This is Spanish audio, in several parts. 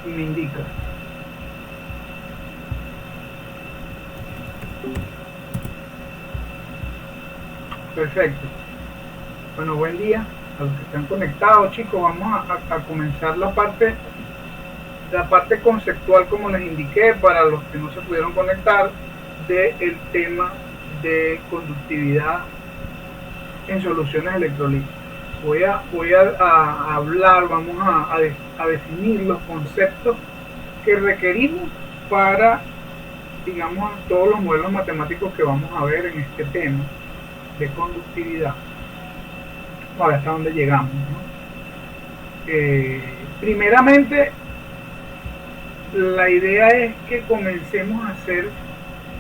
y me indica. Perfecto. Bueno, buen día a los que están conectados, chicos. Vamos a comenzar la parte conceptual, como les indiqué, para los que no se pudieron conectar, del tema de conductividad en soluciones electrolíticas. Voy a hablar, vamos a definir los conceptos que requerimos para, digamos, todos los modelos matemáticos que vamos a ver en este tema de conductividad. A ver hasta dónde llegamos, ¿no? Primeramente, la idea es que comencemos a hacer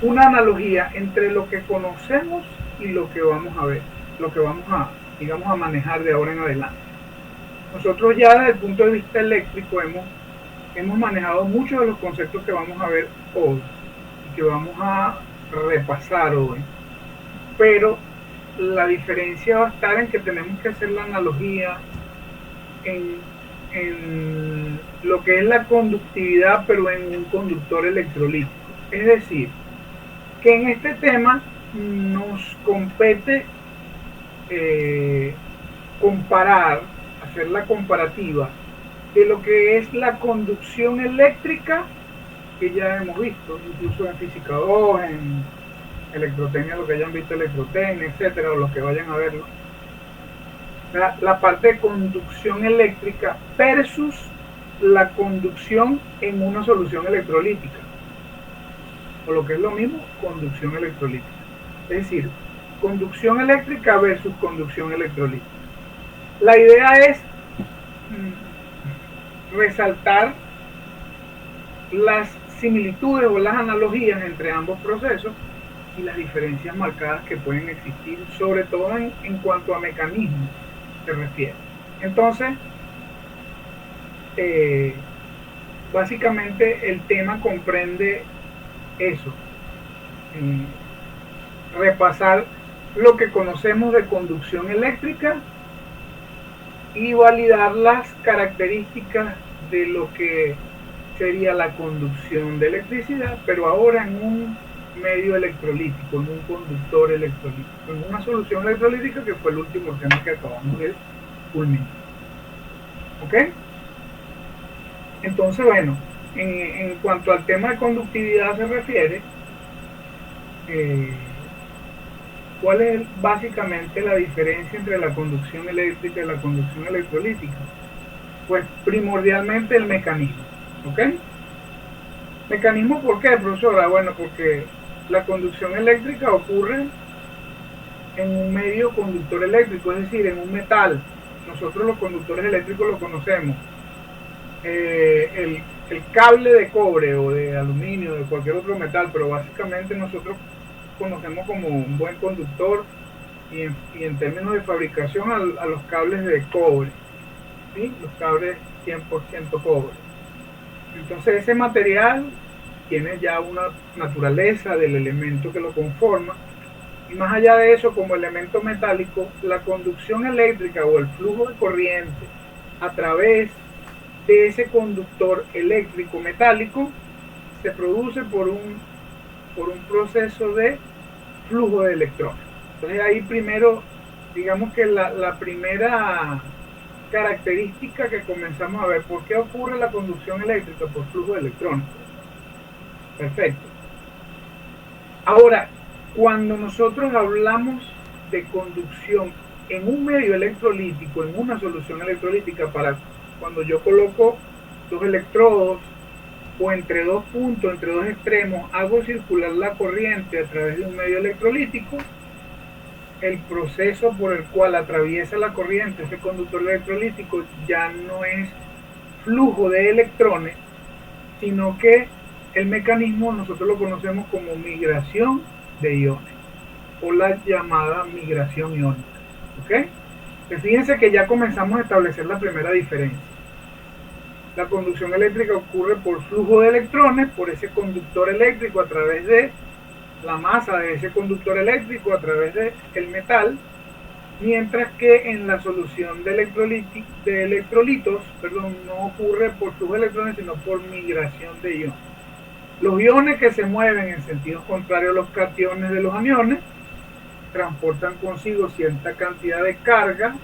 una analogía entre lo que conocemos y lo que vamos a ver, lo que vamos a, digamos, a manejar de ahora en adelante. Nosotros ya desde el punto de vista eléctrico hemos manejado muchos de los conceptos que vamos a ver hoy y que vamos a repasar hoy, pero la diferencia va a estar en que tenemos que hacer la analogía en lo que es la conductividad, pero en un conductor electrolítico. Es decir, que en este tema nos compete comparar, hacer la comparativa de lo que es la conducción eléctrica, que ya hemos visto, incluso en física 2, en electrotecnia, lo que hayan visto electrotecnia, etcétera, o los que vayan a verlo. La parte de conducción eléctrica versus la conducción en una solución electrolítica, o lo que es lo mismo, conducción electrolítica. Es decir, conducción eléctrica versus conducción electrolítica. La idea es resaltar las similitudes o las analogías entre ambos procesos y las diferencias marcadas que pueden existir, sobre todo en cuanto a mecanismos se refiere. Entonces, básicamente el tema comprende eso, repasar lo que conocemos de conducción eléctrica y validar las características de lo que sería la conducción de electricidad, pero ahora en un medio electrolítico, en un conductor electrolítico, en una solución electrolítica, que fue el último tema que acabamos de culminar. ¿Ok? Entonces, bueno, en cuanto al tema de conductividad se refiere, ¿cuál es básicamente la diferencia entre la conducción eléctrica y la conducción electrolítica? Pues primordialmente el mecanismo. ¿Ok? ¿Mecanismo por qué, profesora? Bueno, porque la conducción eléctrica ocurre en un medio conductor eléctrico, es decir, en un metal. Nosotros los conductores eléctricos lo conocemos. El cable de cobre o de aluminio, de cualquier otro metal, pero básicamente nosotros conocemos como un buen conductor y en términos de fabricación a los cables de cobre, ¿sí? Los cables 100% cobre. Entonces ese material tiene ya una naturaleza del elemento que lo conforma, y más allá de eso, como elemento metálico, la conducción eléctrica o el flujo de corriente a través de ese conductor eléctrico metálico se produce por un proceso de flujo de electrones. Entonces ahí primero, digamos que la primera característica que comenzamos a ver, ¿por qué ocurre la conducción eléctrica? Por flujo de electrones. Perfecto. Ahora, cuando nosotros hablamos de conducción en un medio electrolítico, en una solución electrolítica, para cuando yo coloco dos electrodos o entre dos puntos, entre dos extremos, hago circular la corriente a través de un medio electrolítico, el proceso por el cual atraviesa la corriente ese conductor electrolítico ya no es flujo de electrones, sino que el mecanismo nosotros lo conocemos como migración de iones o la llamada migración iónica. ¿Ok? Pues fíjense que ya comenzamos a establecer la primera diferencia. La conducción eléctrica ocurre por flujo de electrones, por ese conductor eléctrico a través de la masa de ese conductor eléctrico, a través del metal, mientras que en la solución de electrolitos, no ocurre por flujo de electrones, sino por migración de iones. Los iones que se mueven en sentido contrario a los cationes de los aniones transportan consigo cierta cantidad de carga,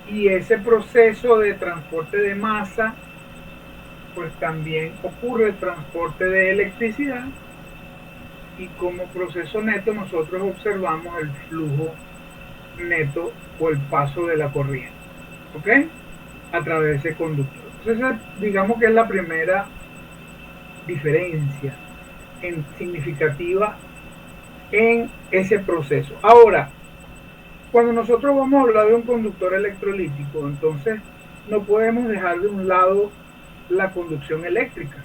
y ese proceso de transporte de masa, pues también ocurre el transporte de electricidad, y como proceso neto nosotros observamos el flujo neto o el paso de la corriente, ¿ok? A través de ese conductor. Entonces, digamos que es la primera diferencia significativa en ese proceso. Ahora, cuando nosotros vamos a hablar de un conductor electrolítico, entonces no podemos dejar de un lado la conducción eléctrica,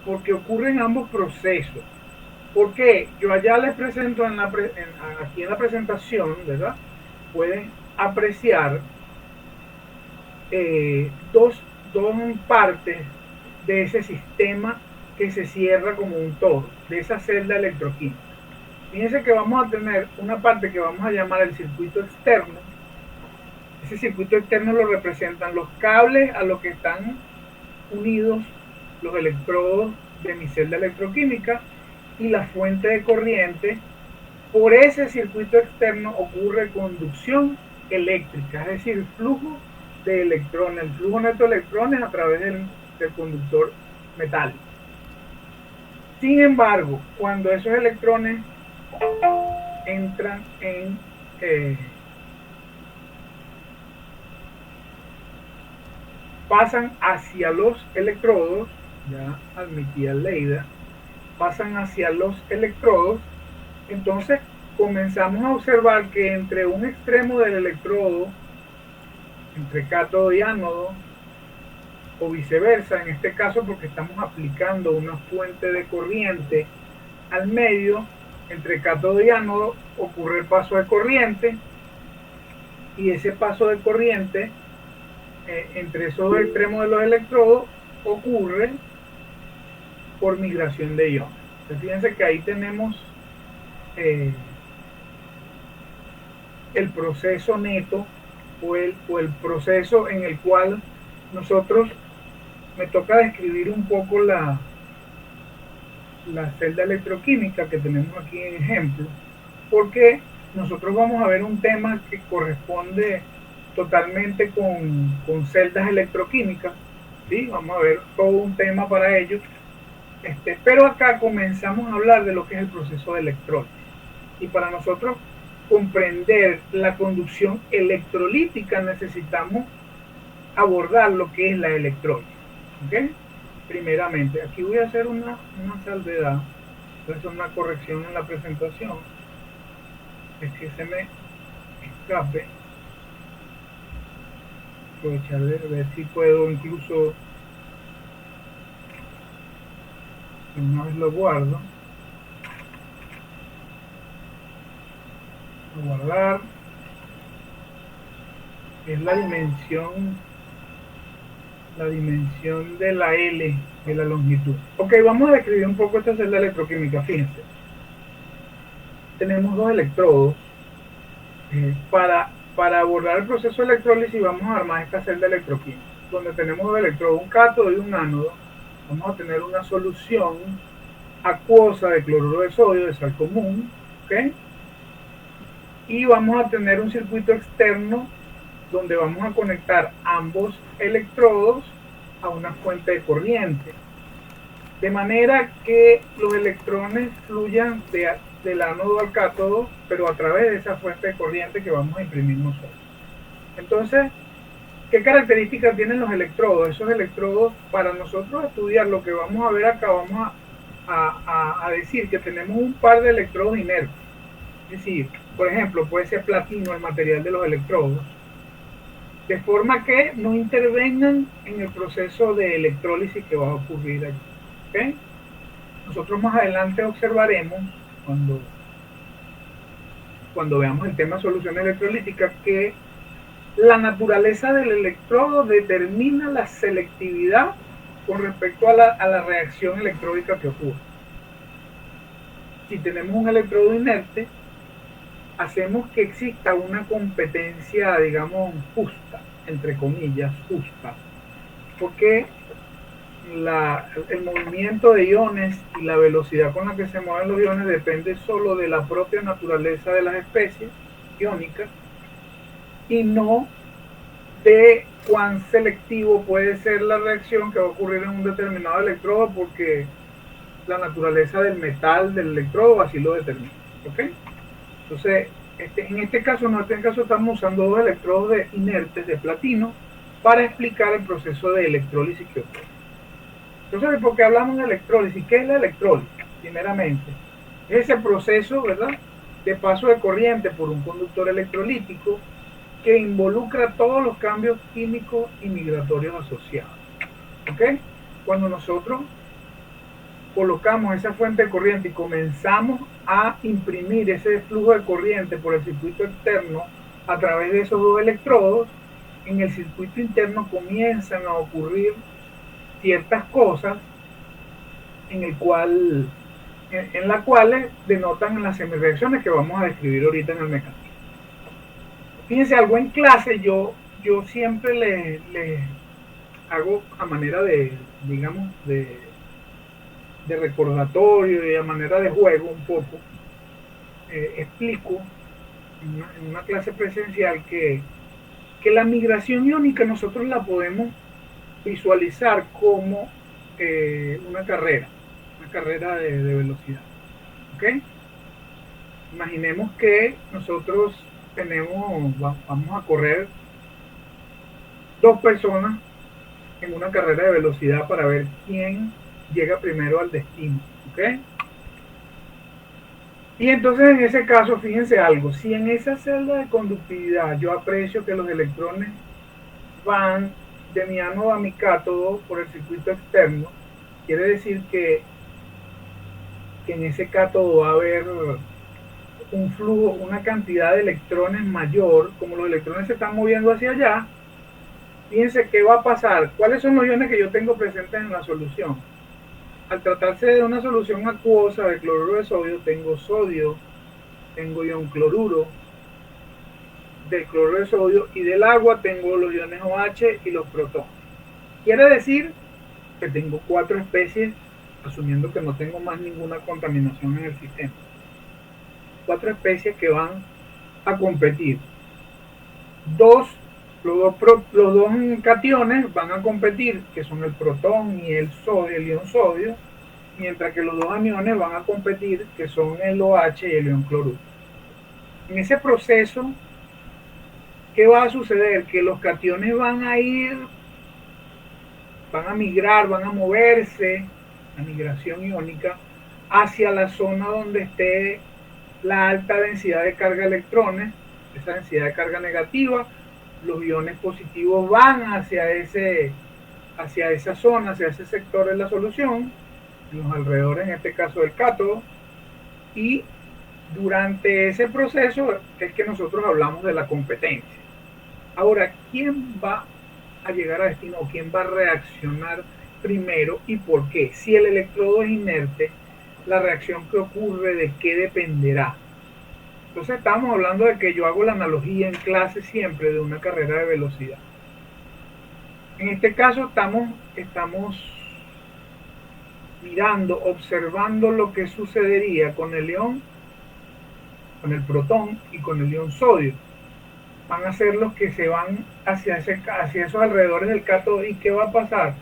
porque ocurren ambos procesos. Porque yo allá les presento aquí en la presentación, ¿verdad? Pueden apreciar dos partes de ese sistema que se cierra como un todo, de esa celda electroquímica. Fíjense que vamos a tener una parte que vamos a llamar el circuito externo. Ese circuito externo lo representan los cables a los que están unidos los electrodos de mi celda electroquímica y la fuente de corriente. Por ese circuito externo ocurre conducción eléctrica, es decir, flujo de electrones, el flujo neto de electrones a través del conductor metálico. Sin embargo, cuando esos electrones entran pasan hacia los electrodos, ya admití a Leida, pasan hacia los electrodos, entonces comenzamos a observar que entre un extremo del electrodo, entre cátodo y ánodo, o viceversa, en este caso porque estamos aplicando una fuente de corriente al medio, entre cátodo y ánodo ocurre el paso de corriente, y ese paso de corriente entre esos dos extremos de los electrodos ocurre por migración de iones. Entonces, fíjense que ahí tenemos el proceso neto o el proceso en el cual nosotros, me toca describir un poco la celda electroquímica que tenemos aquí en ejemplo, porque nosotros vamos a ver un tema que corresponde totalmente con celdas electroquímicas, ¿sí? Vamos a ver todo un tema para ello, pero acá comenzamos a hablar de lo que es el proceso de electrólisis, y para nosotros comprender la conducción electrolítica necesitamos abordar lo que es la electrólisis, ¿ok? Primeramente, aquí voy a hacer una salvedad, voy a hacer una corrección en la presentación, es que se me escape. Aprovechar de ver si puedo incluso, una vez lo guardo, guardar, es la dimensión de la L, de la longitud. Ok, vamos a describir un poco esta celda electroquímica. Fíjense, tenemos dos electrodos. Para abordar el proceso de electrólisis vamos a armar esta celda electroquímica, donde tenemos dos electrodos, un cátodo y un ánodo. Vamos a tener una solución acuosa de cloruro de sodio, de sal común, ¿ok? Y vamos a tener un circuito externo donde vamos a conectar ambos electrodos a una fuente de corriente, de manera que los electrones fluyan del ánodo al cátodo, pero a través de esa fuente de corriente que vamos a imprimir nosotros. Entonces, ¿qué características tienen los electrodos? Esos electrodos, para nosotros estudiar lo que vamos a ver acá, vamos a decir que tenemos un par de electrodos inertes. Es decir, por ejemplo, puede ser platino el material de los electrodos, de forma que no intervengan en el proceso de electrólisis que va a ocurrir aquí. ¿Okay? Nosotros más adelante observaremos, cuando veamos el tema de solución electrolítica, que la naturaleza del electrodo determina la selectividad con respecto a la reacción electrólica que ocurre. Si tenemos un electrodo inerte, hacemos que exista una competencia, digamos, justa, entre comillas, justa, porque el movimiento de iones y la velocidad con la que se mueven los iones depende solo de la propia naturaleza de las especies iónicas y no de cuán selectivo puede ser la reacción que va a ocurrir en un determinado electrodo, porque la naturaleza del metal del electrodo así lo determina. ¿Ok? Entonces, en este caso estamos usando dos electrodos inertes de platino para explicar el proceso de electrólisis que ocurre. Entonces, ¿por qué hablamos de electrólisis? ¿Qué es la electrólisis? Primeramente, es ese proceso, ¿verdad?, de paso de corriente por un conductor electrolítico que involucra todos los cambios químicos y migratorios asociados. ¿Ok? Cuando nosotros colocamos esa fuente de corriente y comenzamos a imprimir ese flujo de corriente por el circuito externo a través de esos dos electrodos, en el circuito interno comienzan a ocurrir ciertas cosas en las cuales denotan las semireacciones que vamos a describir ahorita en el mecanismo. Fíjense, algo en clase yo siempre le hago a manera de, digamos, de recordatorio y a manera de juego un poco, explico en una clase presencial que la migración iónica nosotros la podemos visualizar como una carrera de velocidad. ¿Ok? Imaginemos que nosotros vamos a correr dos personas en una carrera de velocidad para ver quién llega primero al destino. ¿Ok? Y entonces en ese caso, fíjense algo, si en esa celda de conductividad yo aprecio que los electrones van de mi ánodo a mi cátodo por el circuito externo, quiere decir que en ese cátodo va a haber un flujo, una cantidad de electrones mayor. Como los electrones se están moviendo hacia allá, fíjense qué va a pasar, cuáles son los iones que yo tengo presentes en la solución. Al tratarse de una solución acuosa de cloruro de sodio, tengo sodio, tengo ion cloruro, del cloruro de sodio, y del agua tengo los iones OH y los protones. Quiere decir que tengo 4 especies, asumiendo que no tengo más ninguna contaminación en el sistema. 4 especies que van a competir. Los dos cationes van a competir, que son el protón y el ion sodio, mientras que los dos aniones van a competir, que son el OH y el ion cloruro. En ese proceso, ¿qué va a suceder? Que los cationes van a migrar, van a moverse, la migración iónica, hacia la zona donde esté la alta densidad de carga de electrones, esa densidad de carga negativa. Los iones positivos van hacia esa zona, hacia ese sector de la solución, en los alrededores, en este caso del cátodo, y durante ese proceso es que nosotros hablamos de la competencia. Ahora, ¿quién va a llegar a destino o quién va a reaccionar primero y por qué? Si el electrodo es inerte, la reacción que ocurre, ¿de qué dependerá? Entonces estamos hablando de que yo hago la analogía en clase siempre de una carrera de velocidad. En este caso estamos mirando, observando lo que sucedería con el ion, con el protón y con el ion sodio. Van a ser los que se van hacia esos alrededores del cátodo. ¿Y qué va a pasar?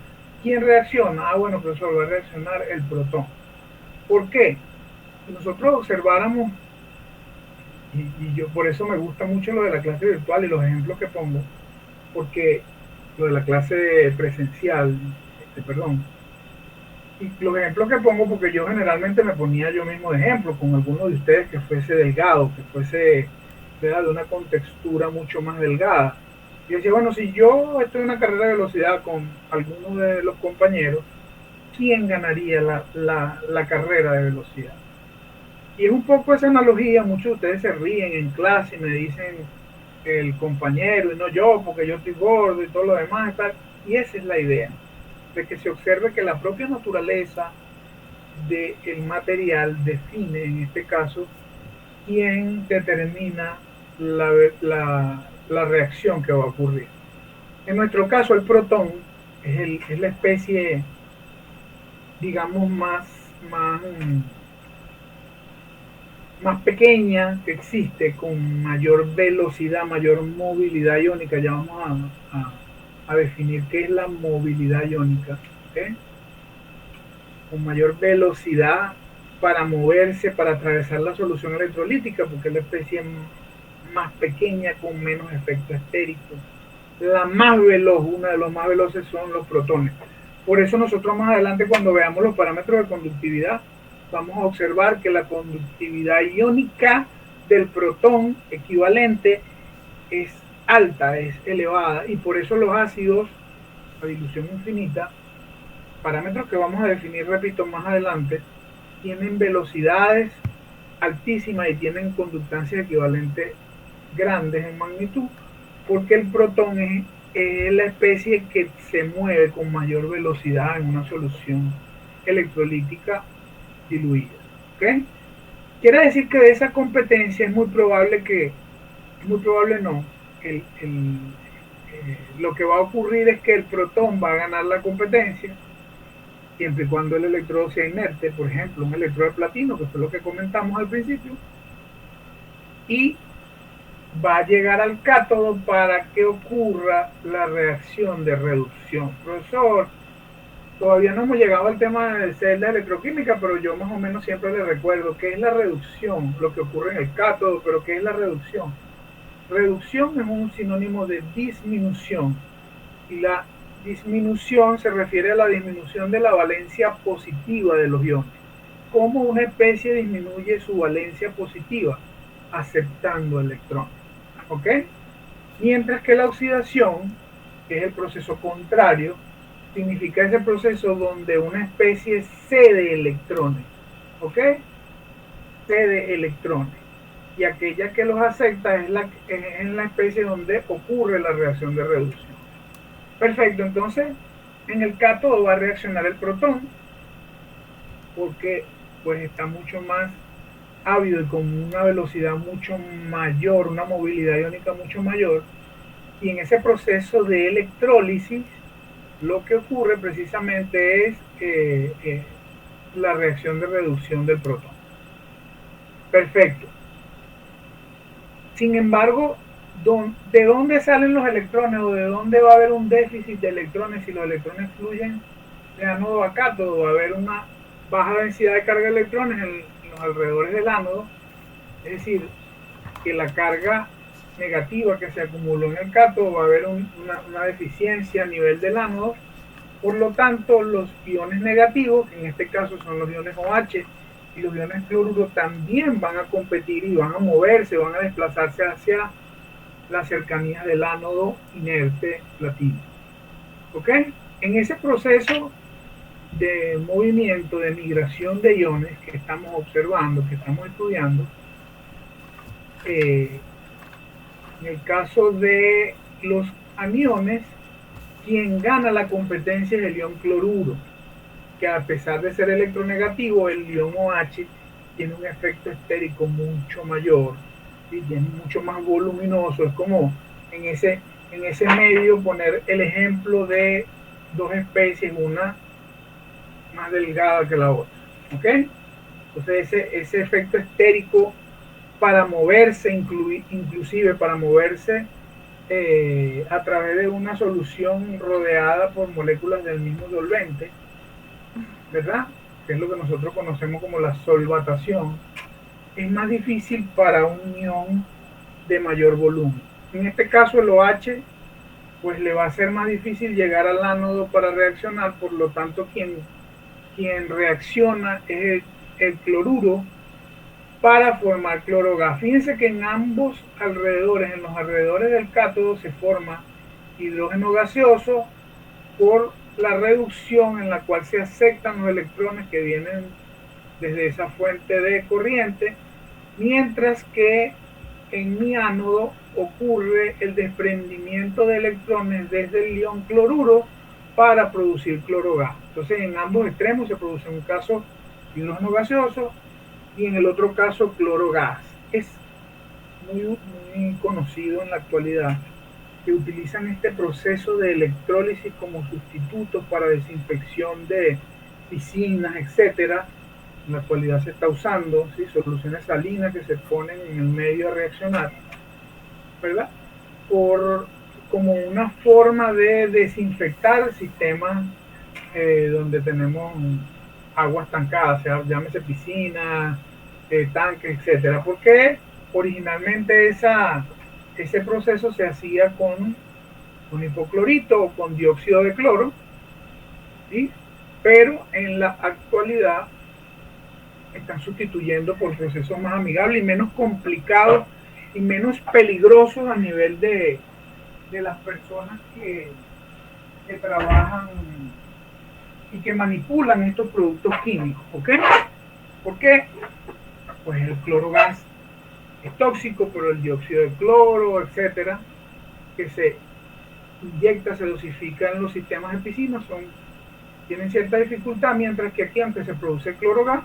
¿Quién reacciona? Bueno, profesor, va a reaccionar el protón. ¿Por qué? Si nosotros observáramos, y yo por eso me gusta mucho lo de la clase virtual y los ejemplos que pongo, porque lo de la clase presencial, y los ejemplos que pongo, porque yo generalmente me ponía yo mismo de ejemplo con alguno de ustedes que fuese delgado, que fuese de una contextura mucho más delgada. Y decía, bueno, si yo estoy en una carrera de velocidad con algunos de los compañeros, ¿quién ganaría la carrera de velocidad? Y es un poco esa analogía. Muchos de ustedes se ríen en clase y me dicen el compañero y no yo, porque yo estoy gordo y todo lo demás. Y esa es la idea, de que se observe que la propia naturaleza del material define, en este caso, quien determina la reacción que va a ocurrir. En nuestro caso, el protón es la especie, digamos, más pequeña que existe, con mayor velocidad, mayor movilidad iónica. Ya vamos a definir qué es la movilidad iónica. ¿Okay? Con mayor velocidad para moverse, para atravesar la solución electrolítica, porque es la especie más pequeña con menos efecto estérico. La más veloz, una de los más veloces son los protones. Por eso nosotros más adelante, cuando veamos los parámetros de conductividad, vamos a observar que la conductividad iónica del protón equivalente es alta, es elevada, y por eso los ácidos a dilución infinita, parámetros que vamos a definir, repito, más adelante, tienen velocidades altísimas y tienen conductancias equivalentes grandes en magnitud, porque el protón es la especie que se mueve con mayor velocidad en una solución electrolítica diluida. ¿Okay? Quiere decir que de esa competencia es muy probable no, lo que va a ocurrir es que el protón va a ganar la competencia siempre y cuando el electrodo sea inerte, por ejemplo, un electrodo de platino, que fue lo que comentamos al principio, y va a llegar al cátodo para que ocurra la reacción de reducción. Profesor, todavía no hemos llegado al tema de celda electroquímica, pero yo más o menos siempre le recuerdo qué es la reducción, lo que ocurre en el cátodo, pero qué es la reducción. Reducción es un sinónimo de disminución, y la disminución se refiere a la disminución de la valencia positiva de los iones. ¿Cómo una especie disminuye su valencia positiva? Aceptando electrones. ¿Ok? Mientras que la oxidación, que es el proceso contrario, significa ese proceso donde una especie cede electrones. ¿Ok? Cede electrones. Y aquella que los acepta es en la especie donde ocurre la reacción de reducción. Perfecto, entonces en el cátodo va a reaccionar el protón porque pues está mucho más ávido y con una velocidad mucho mayor, una movilidad iónica mucho mayor, y en ese proceso de electrólisis lo que ocurre precisamente es la reacción de reducción del protón. Perfecto. Sin embargo, ¿de dónde salen los electrones o de dónde va a haber un déficit de electrones si los electrones fluyen de ánodo a cátodo? Va a haber una baja densidad de carga de electrones en los alrededores del ánodo, es decir, que la carga negativa que se acumuló en el cátodo va a haber una deficiencia a nivel del ánodo. Por lo tanto, los iones negativos, que en este caso son los iones OH y los iones cloruro, también van a competir y van a moverse, van a desplazarse hacia las cercanías del ánodo inerte platino. ¿Ok? En ese proceso de movimiento, de migración de iones que estamos observando, que estamos estudiando, en el caso de los aniones, quien gana la competencia es el ion cloruro, que a pesar de ser electronegativo, el ion OH tiene un efecto estérico mucho mayor y tiene mucho más voluminoso. Es como en ese medio poner el ejemplo de dos especies, una más delgada que la otra. ¿Ok? Entonces ese efecto estérico para moverse, inclusive para moverse a través de una solución rodeada por moléculas del mismo solvente, ¿verdad? Que es lo que nosotros conocemos como la solvatación, es más difícil para un ion de mayor volumen. En este caso el OH pues le va a ser más difícil llegar al ánodo para reaccionar, por lo tanto quien reacciona es el cloruro para formar clorogas. Fíjense que en ambos alrededores, en los alrededores del cátodo, se forma hidrógeno gaseoso por la reducción en la cual se aceptan los electrones que vienen desde esa fuente de corriente, mientras que en mi ánodo ocurre el desprendimiento de electrones desde el ion cloruro para producir clorogas. Entonces en ambos extremos se produce un caso hidrógeno gaseoso y en el otro caso clorogas. es muy conocido en la actualidad que utilizan este proceso de electrólisis como sustituto para desinfección de piscinas, etcétera. En la actualidad se está usando, ¿sí? Soluciones salinas que se ponen en el medio a reaccionar, ¿verdad? Por, como una forma de desinfectar sistemas donde tenemos agua estancada, sea, llámese piscina, tanques, etcétera. Porque originalmente ese proceso se hacía con hipoclorito o con dióxido de cloro, ¿sí? Pero en la actualidad están sustituyendo por procesos más amigables y menos complicados y menos peligrosos a nivel de las personas que trabajan y que manipulan estos productos químicos, ¿ok? ¿Por qué? Pues el clorogas es tóxico, pero el dióxido de cloro, etcétera, que se inyecta, se dosifica en los sistemas de piscinas, tienen cierta dificultad, mientras que aquí, aunque se produce clorogas,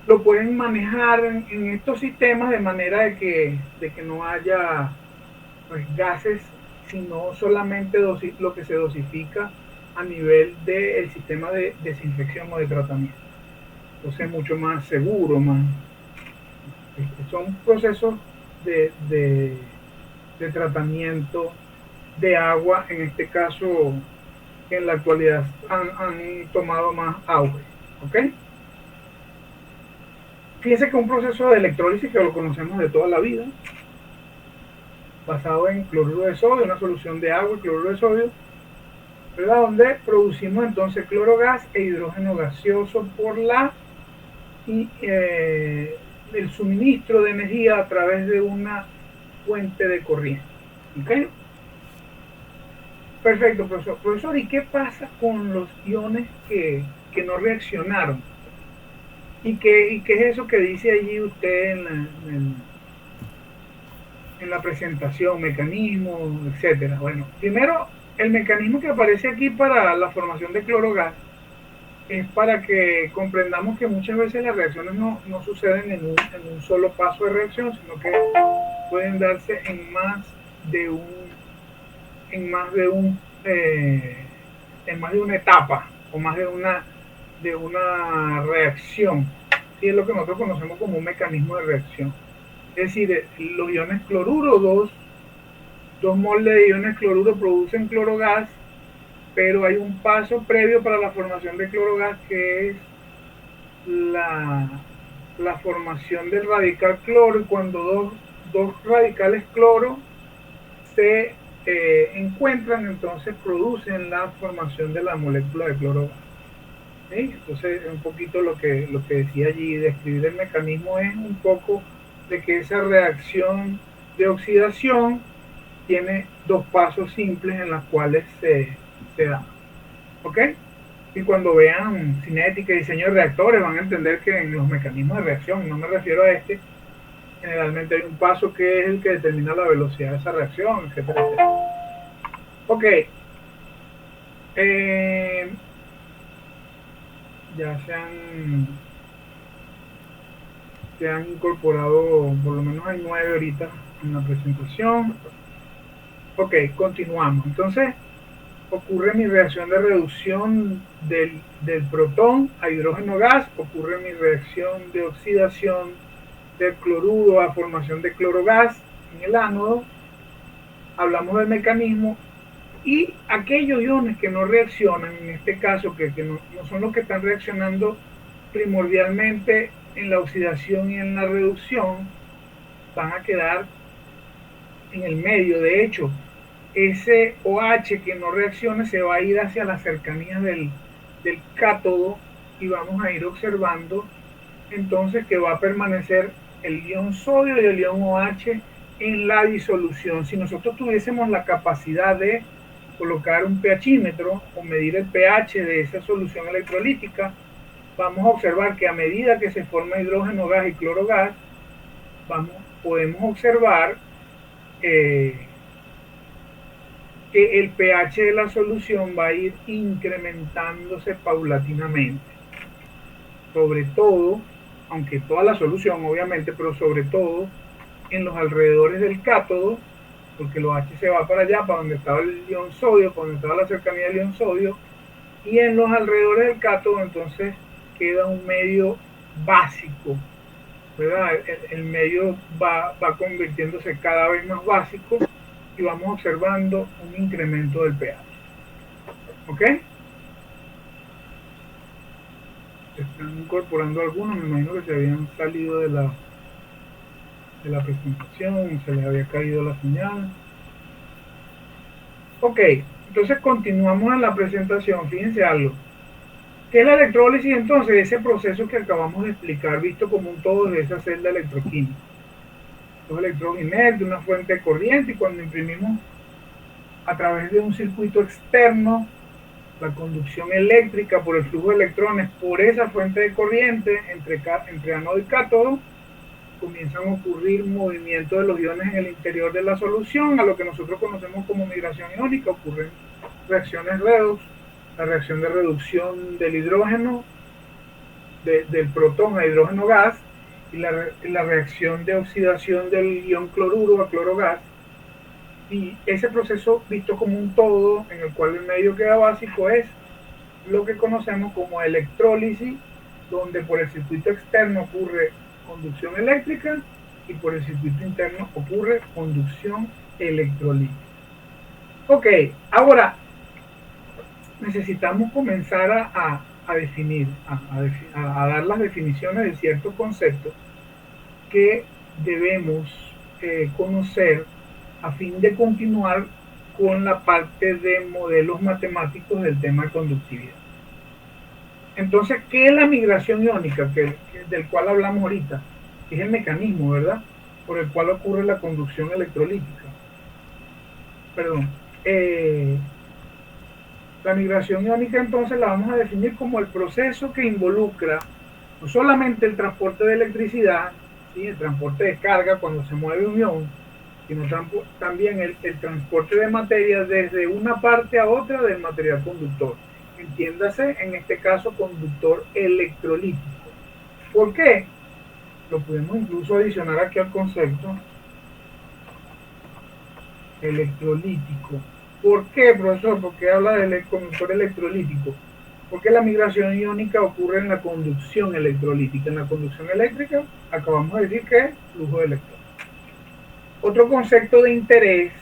lo pueden manejar en estos sistemas de manera de que no haya pues, gases, sino solamente lo que se dosifica a nivel del sistema de desinfección o de tratamiento. Entonces es mucho más seguro, más, son procesos de tratamiento de agua, en este caso, que en la actualidad han tomado más auge. ¿Ok? Fíjense que un proceso de electrólisis que lo conocemos de toda la vida, basado en cloruro de sodio, una solución de agua y cloruro de sodio, ¿verdad? Donde producimos entonces clorogas e hidrógeno gaseoso por el suministro de energía a través de una fuente de corriente. ¿Okay? Perfecto, profesor. Profesor, ¿y qué pasa con los iones que no reaccionaron? ¿Y qué es eso que dice allí usted en la presentación, mecanismo, etcétera? Bueno, primero, el mecanismo que aparece aquí para la formación de clorogas es para que comprendamos que muchas veces las reacciones no suceden en un solo paso de reacción, sino que pueden darse en más de un en más de una etapa o más de una reacción. Sí, es lo que nosotros conocemos como un mecanismo de reacción. Es decir, los iones cloruro, dos moles de iones cloruro producen clorogas, pero hay un paso previo para la formación de clorogas que es la, la formación del radical cloro, y cuando dos radicales cloro se encuentran, entonces producen la formación de la molécula de cloro. ¿Sí? Entonces, un poquito lo que decía allí, describir el mecanismo es un poco de que esa reacción de oxidación tiene dos pasos simples en los cuales se da. ¿Ok? Y cuando vean cinética y diseño de reactores van a entender que en los mecanismos de reacción, no me refiero a este, generalmente hay un paso que es el que determina la velocidad de esa reacción, etcétera, etcétera. Ok. Eh, ya se han incorporado, por lo menos hay 9 ahorita en la presentación. Ok, continuamos. Entonces, ocurre mi reacción de reducción del protón a hidrógeno gas, ocurre mi reacción de oxidación del cloruro a formación de clorogas en el ánodo, hablamos del mecanismo, y aquellos iones que no reaccionan, en este caso que no son los que están reaccionando primordialmente en la oxidación y en la reducción, van a quedar en el medio. De hecho, ese OH que no reacciona se va a ir hacia las cercanías del cátodo, y vamos a ir observando entonces que va a permanecer el ion sodio y el ion OH en la disolución. Si nosotros tuviésemos la capacidad de colocar un pHímetro o medir el pH de esa solución electrolítica, vamos a observar que a medida que se forma hidrógeno gas y cloro gas, podemos observar que el pH de la solución va a ir incrementándose paulatinamente. Sobre todo aunque toda la solución obviamente, pero sobre todo en los alrededores del cátodo, porque los H se va para allá, para donde estaba el ion sodio, para donde estaba la cercanía del ion sodio, y en los alrededores del cátodo entonces queda un medio básico, ¿verdad? El medio va convirtiéndose cada vez más básico y vamos observando un incremento del pH. ¿Ok? Se están incorporando algunos, me imagino que se habían salido de la presentación, se les había caído la señal. Ok, entonces continuamos en la presentación. Fíjense algo. ¿Qué es la electrólisis entonces? Ese proceso que acabamos de explicar, visto como un todo de esa celda electroquímica. Los electrones inertes, una fuente de corriente, y cuando imprimimos a través de un circuito externo la conducción eléctrica por el flujo de electrones por esa fuente de corriente entre ánodo y cátodo, comienzan a ocurrir movimientos de los iones en el interior de la solución, a lo que nosotros conocemos como migración iónica. Ocurren reacciones redox, la reacción de reducción del hidrógeno, del protón a hidrógeno gas, y la reacción de oxidación del ion cloruro a cloro gas. Y ese proceso visto como un todo, en el cual el medio queda básico, es lo que conocemos como electrólisis, donde por el circuito externo ocurre conducción eléctrica y por el circuito interno ocurre conducción electrolítica. Ok, ahora necesitamos comenzar a definir, a dar las definiciones de ciertos conceptos que debemos conocer a fin de continuar con la parte de modelos matemáticos del tema de conductividad. Entonces, ¿qué es la migración iónica del cual hablamos ahorita? Es el mecanismo, ¿verdad? Por el cual ocurre la conducción electrolítica. Perdón. La migración iónica entonces la vamos a definir como el proceso que involucra no solamente el transporte de electricidad, ¿sí? El transporte de carga cuando se mueve un ion, sino también el transporte de materia desde una parte a otra del material conductor. Entiéndase, en este caso, conductor electrolítico. ¿Por qué? Lo podemos incluso adicionar aquí al concepto electrolítico. ¿Por qué, profesor? ¿Por qué habla del conductor electrolítico? Porque la migración iónica ocurre en la conducción electrolítica. En la conducción eléctrica acabamos de decir que es flujo de electrones. Otro concepto de interés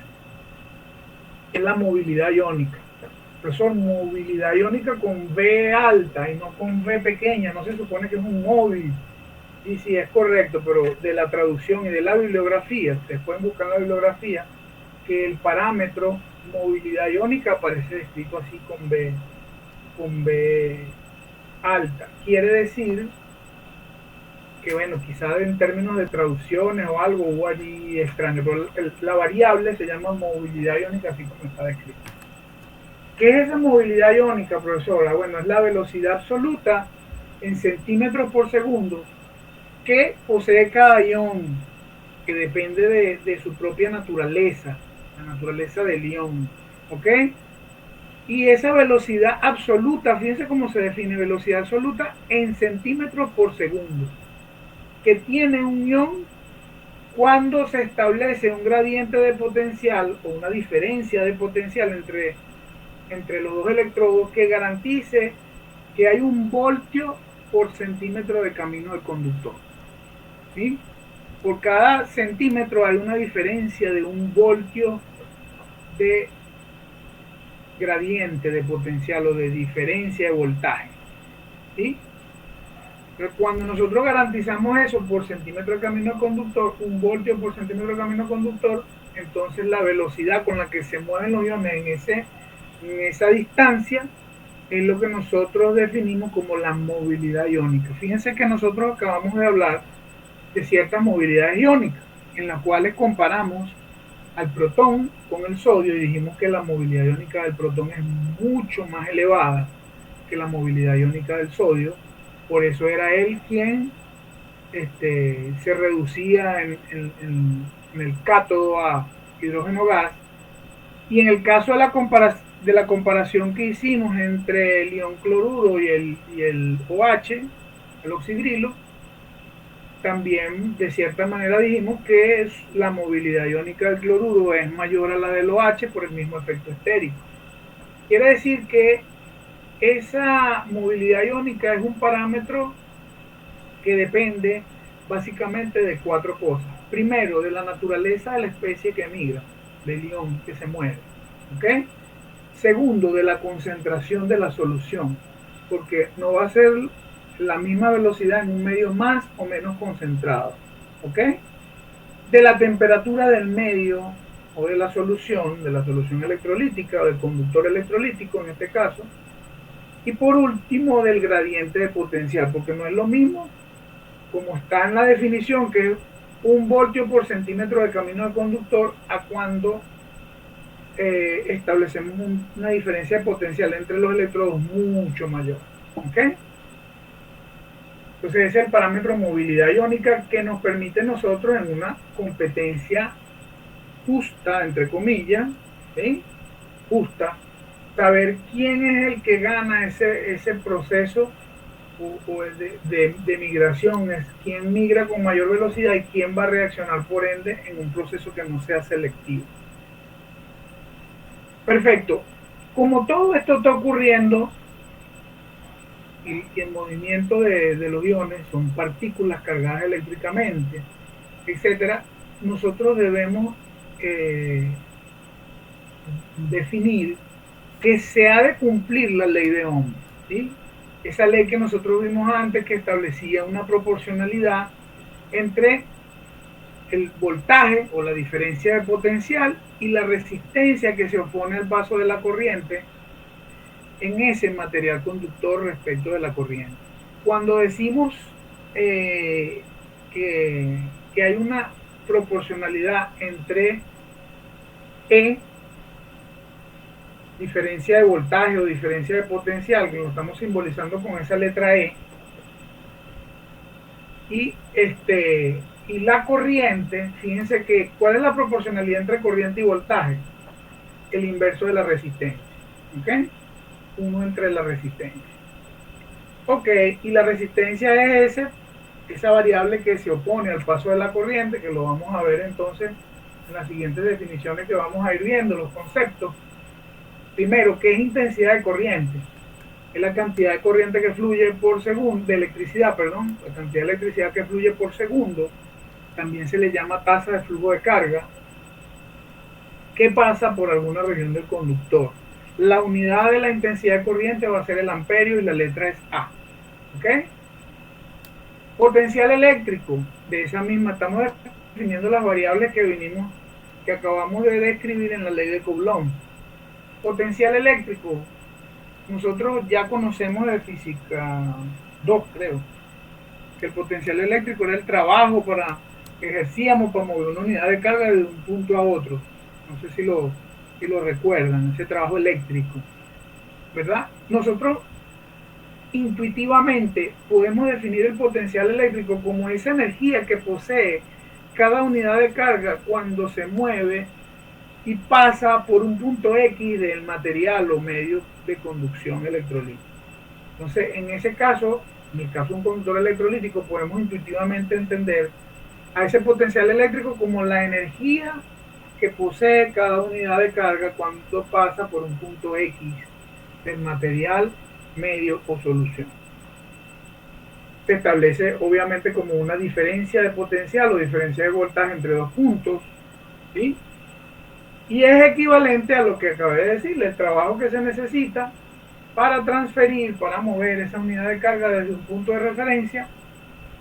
es la movilidad iónica. Profesor, movilidad iónica con V alta y no con V pequeña, no se supone que es un móvil. Y sí, es correcto, pero de la traducción y de la bibliografía, ustedes pueden buscar en la bibliografía que el parámetro movilidad iónica aparece descrito así con V alta. Quiere decir que, bueno, quizás en términos de traducciones o algo hubo allí extraño, pero la variable se llama movilidad iónica así como está descrito. ¿Qué es esa movilidad iónica, profesora? Bueno, es la velocidad absoluta en centímetros por segundo que posee cada ion, que depende de su propia naturaleza, la naturaleza del ion, ¿ok? Y esa velocidad absoluta, fíjense cómo se define, velocidad absoluta en centímetros por segundo, que tiene un ion cuando se establece un gradiente de potencial o una diferencia de potencial entre los dos electrodos que garantice que hay un voltio por centímetro de camino del conductor. ¿Sí? Por cada centímetro hay una diferencia de un voltio de gradiente de potencial o de diferencia de voltaje. ¿Sí? Pero cuando nosotros garantizamos eso por centímetro de camino conductor, un voltio por centímetro de camino conductor, entonces la velocidad con la que se mueven los iones en esa distancia es lo que nosotros definimos como la movilidad iónica. Fíjense que nosotros acabamos de hablar de ciertas movilidades iónicas, en las cuales comparamos al protón con el sodio y dijimos que la movilidad iónica del protón es mucho más elevada que la movilidad iónica del sodio. Por eso era él quien se reducía en el cátodo a hidrógeno gas. Y en el caso de la comparación que hicimos entre el ion cloruro y el OH, el oxidrilo, también de cierta manera dijimos que la movilidad iónica del cloruro es mayor a la del OH por el mismo efecto estérico. Quiere decir que esa movilidad iónica es un parámetro que depende básicamente de cuatro cosas. Primero, de la naturaleza de la especie que migra, del ion que se mueve. ¿Ok? Segundo, de la concentración de la solución, porque no va a ser la misma velocidad en un medio más o menos concentrado. ¿Ok? De la temperatura del medio o de la solución electrolítica o del conductor electrolítico en este caso. Y por último, del gradiente de potencial, porque no es lo mismo como está en la definición, que es 1 voltio por centímetro de camino de conductor, a cuando establecemos una diferencia de potencial entre los electrodos mucho mayor. ¿Ok? Entonces ese es el parámetro movilidad iónica que nos permite nosotros en una competencia justa, entre comillas, ¿sí? Justa, saber quién es el que gana ese proceso o de migración, es quién migra con mayor velocidad y quién va a reaccionar por ende en un proceso que no sea selectivo. Perfecto. Como todo esto está ocurriendo y el movimiento de los iones son partículas cargadas eléctricamente, etcétera, nosotros debemos definir que se ha de cumplir la ley de Ohm, ¿sí? Esa ley que nosotros vimos antes, que establecía una proporcionalidad entre el voltaje o la diferencia de potencial y la resistencia que se opone al paso de la corriente en ese material conductor respecto de la corriente. Cuando decimos eh, que hay una proporcionalidad entre E, diferencia de voltaje o diferencia de potencial, que lo estamos simbolizando con esa letra E, y la corriente, fíjense que, ¿cuál es la proporcionalidad entre corriente y voltaje? El inverso de la resistencia, ¿ok? 1 entre la resistencia. Ok, y la resistencia es esa variable que se opone al paso de la corriente, que lo vamos a ver entonces en las siguientes definiciones que vamos a ir viendo, los conceptos. Primero, ¿qué es intensidad de corriente? Es la cantidad de corriente que fluye por segundo, de electricidad, perdón, la cantidad de electricidad que fluye por segundo, también se le llama tasa de flujo de carga, que pasa por alguna región del conductor. La unidad de la intensidad de corriente va a ser el amperio y la letra es A. ¿Ok? Potencial eléctrico, de esa misma, estamos definiendo las variables que acabamos de describir en la ley de Coulomb. Potencial eléctrico, nosotros ya conocemos de física 2, creo, que el potencial eléctrico era el trabajo que ejercíamos para mover una unidad de carga de un punto a otro. No sé si lo recuerdan, ese trabajo eléctrico, ¿verdad? Nosotros intuitivamente podemos definir el potencial eléctrico como esa energía que posee cada unidad de carga cuando se mueve y pasa por un punto X del material o medio de conducción electrolítica. Entonces, en ese caso, en el caso de un conductor electrolítico, podemos intuitivamente entender a ese potencial eléctrico como la energía que posee cada unidad de carga cuando pasa por un punto X del material, medio o solución. Se establece obviamente como una diferencia de potencial o diferencia de voltaje entre dos puntos, ¿sí? Y es equivalente a lo que acabé de decir, el trabajo que se necesita para transferir, para mover esa unidad de carga desde un punto de referencia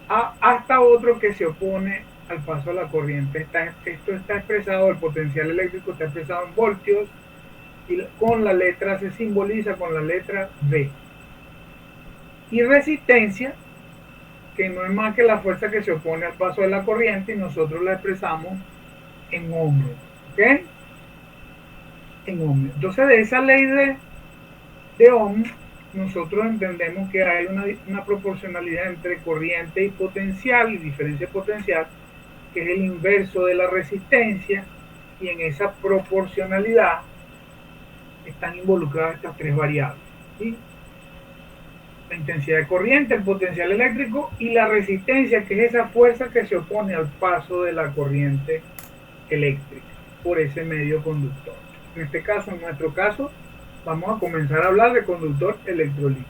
hasta otro que se opone al paso de la corriente. Esto está expresado, el potencial eléctrico está expresado en voltios y con la letra, se simboliza con la letra V. Y resistencia, que no es más que la fuerza que se opone al paso de la corriente, y nosotros la expresamos en ohmios. ¿Ok? En ohmios. Entonces, de esa ley de Ohm, nosotros entendemos que hay una proporcionalidad entre corriente y potencial, y diferencia potencial, que es el inverso de la resistencia, y en esa proporcionalidad están involucradas estas tres variables, ¿sí? la intensidad de corriente, el potencial eléctrico y la resistencia, que es esa fuerza que se opone al paso de la corriente eléctrica por ese medio conductor. En este caso, en nuestro caso, vamos a comenzar a hablar de conductor electrolítico,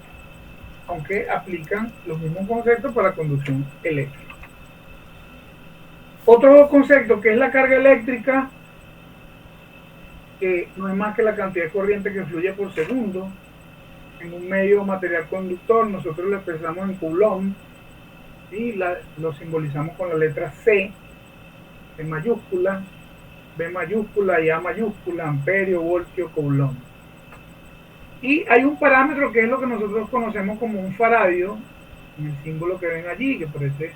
aunque aplican los mismos conceptos para conducción eléctrica. Otro concepto, que es la carga eléctrica, que no es más que la cantidad de corriente que fluye por segundo en un medio material conductor. Nosotros lo expresamos en coulomb y lo simbolizamos con la letra C en mayúscula, B mayúscula y A mayúscula, amperio, voltio, coulomb. Y hay un parámetro que es lo que nosotros conocemos como un faradio, en el símbolo que ven allí, que parece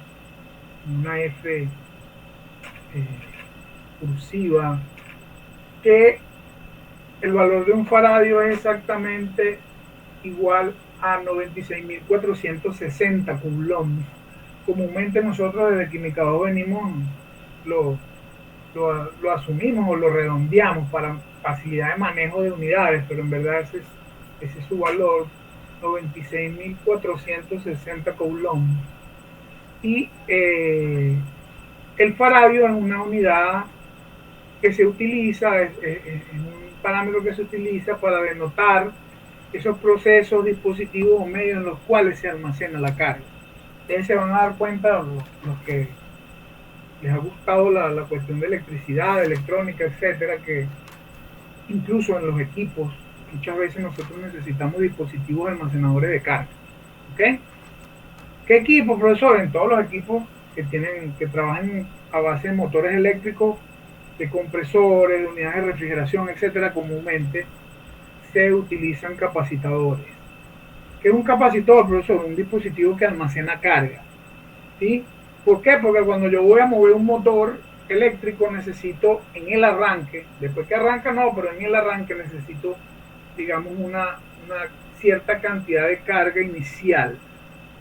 una F cursiva, que el valor de un faradio es exactamente igual a 96.460 coulombs. Comúnmente nosotros desde Química 2 venimos, lo asumimos o lo redondeamos para facilidad de manejo de unidades, pero en verdad ese es su valor, 96.460 coulombs. Y el faradio es una unidad que se utiliza, es un parámetro que se utiliza para denotar esos procesos, dispositivos o medios en los cuales se almacena la carga. Ustedes se van a dar cuenta, los que les ha gustado la cuestión de electricidad, de electrónica, etcétera, que incluso en los equipos muchas veces nosotros necesitamos dispositivos almacenadores de carga. ¿Ok? ¿Qué equipo, profesor? En todos los equipos que trabajan a base de motores eléctricos, de compresores, de unidades de refrigeración, etcétera, comúnmente se utilizan capacitadores. ¿Qué es un capacitor, profesor? Un dispositivo que almacena carga. ¿Sí? ¿Por qué? Porque cuando yo voy a mover un motor eléctrico necesito en el arranque, después que arranca no, pero en el arranque necesito, digamos, una cierta cantidad de carga inicial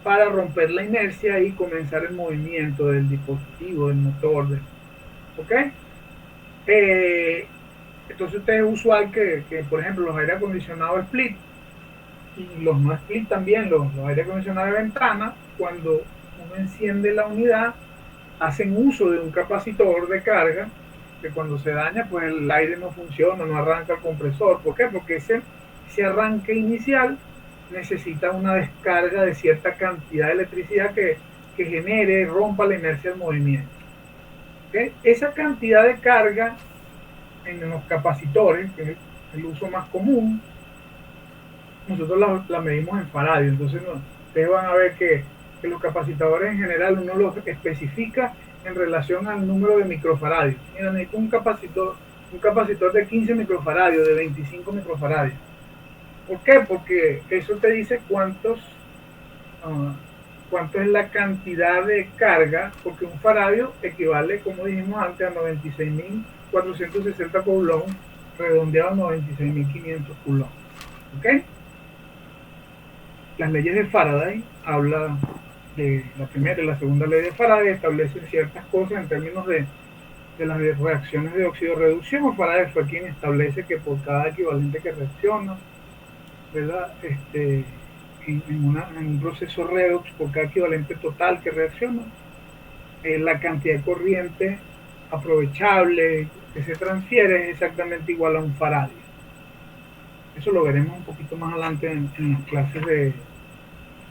para romper la inercia y comenzar el movimiento del dispositivo, del motor. ¿Ok? Entonces es usual que, por ejemplo, los aire acondicionados split y los no split también, los aire acondicionados de ventana, cuando uno enciende la unidad, hacen uso de un capacitor de carga, que cuando se daña, pues el aire no funciona, no arranca el compresor. ¿Por qué? Porque ese arranque inicial necesita una descarga de cierta cantidad de electricidad que genere, rompa la inercia del movimiento. ¿Okay? Esa cantidad de carga en los capacitores, que es el uso más común, nosotros la medimos en faradio. Entonces ustedes van a ver que los capacitadores en general uno los especifica en relación al número de microfaradios. Mira, necesito un capacitor de 15 microfaradios, de 25 microfaradios. ¿Por qué? Porque eso te dice cuánto es la cantidad de carga, porque un faradio equivale, como dijimos antes, a 96.460 coulombs, redondeado a 96.500 coulombs. ¿Ok? Las leyes de Faraday hablan de la primera y la segunda ley de Faraday, establecen ciertas cosas en términos de las reacciones de oxidorreducción. Faraday fue quien establece que por cada equivalente que reacciona, ¿verdad? En un proceso redox, por cada equivalente total que reacciona, la cantidad de corriente aprovechable que se transfiere es exactamente igual a un faradio. Eso lo veremos un poquito más adelante en las clases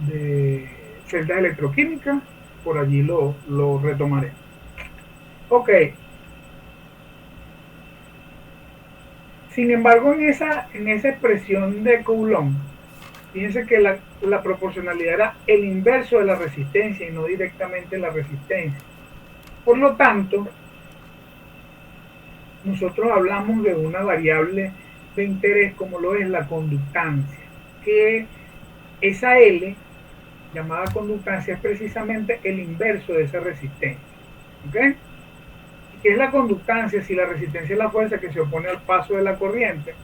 de celdas electroquímicas, por allí lo retomaré. Ok. Sin embargo, en esa expresión de Coulomb, fíjense que la proporcionalidad era el inverso de la resistencia y no directamente la resistencia. Por lo tanto, nosotros hablamos de una variable de interés como lo es la conductancia, que esa L, llamada conductancia, es precisamente el inverso de esa resistencia. ¿Ok? ¿Qué es la conductancia? Si la resistencia es la fuerza que se opone al paso de la corriente,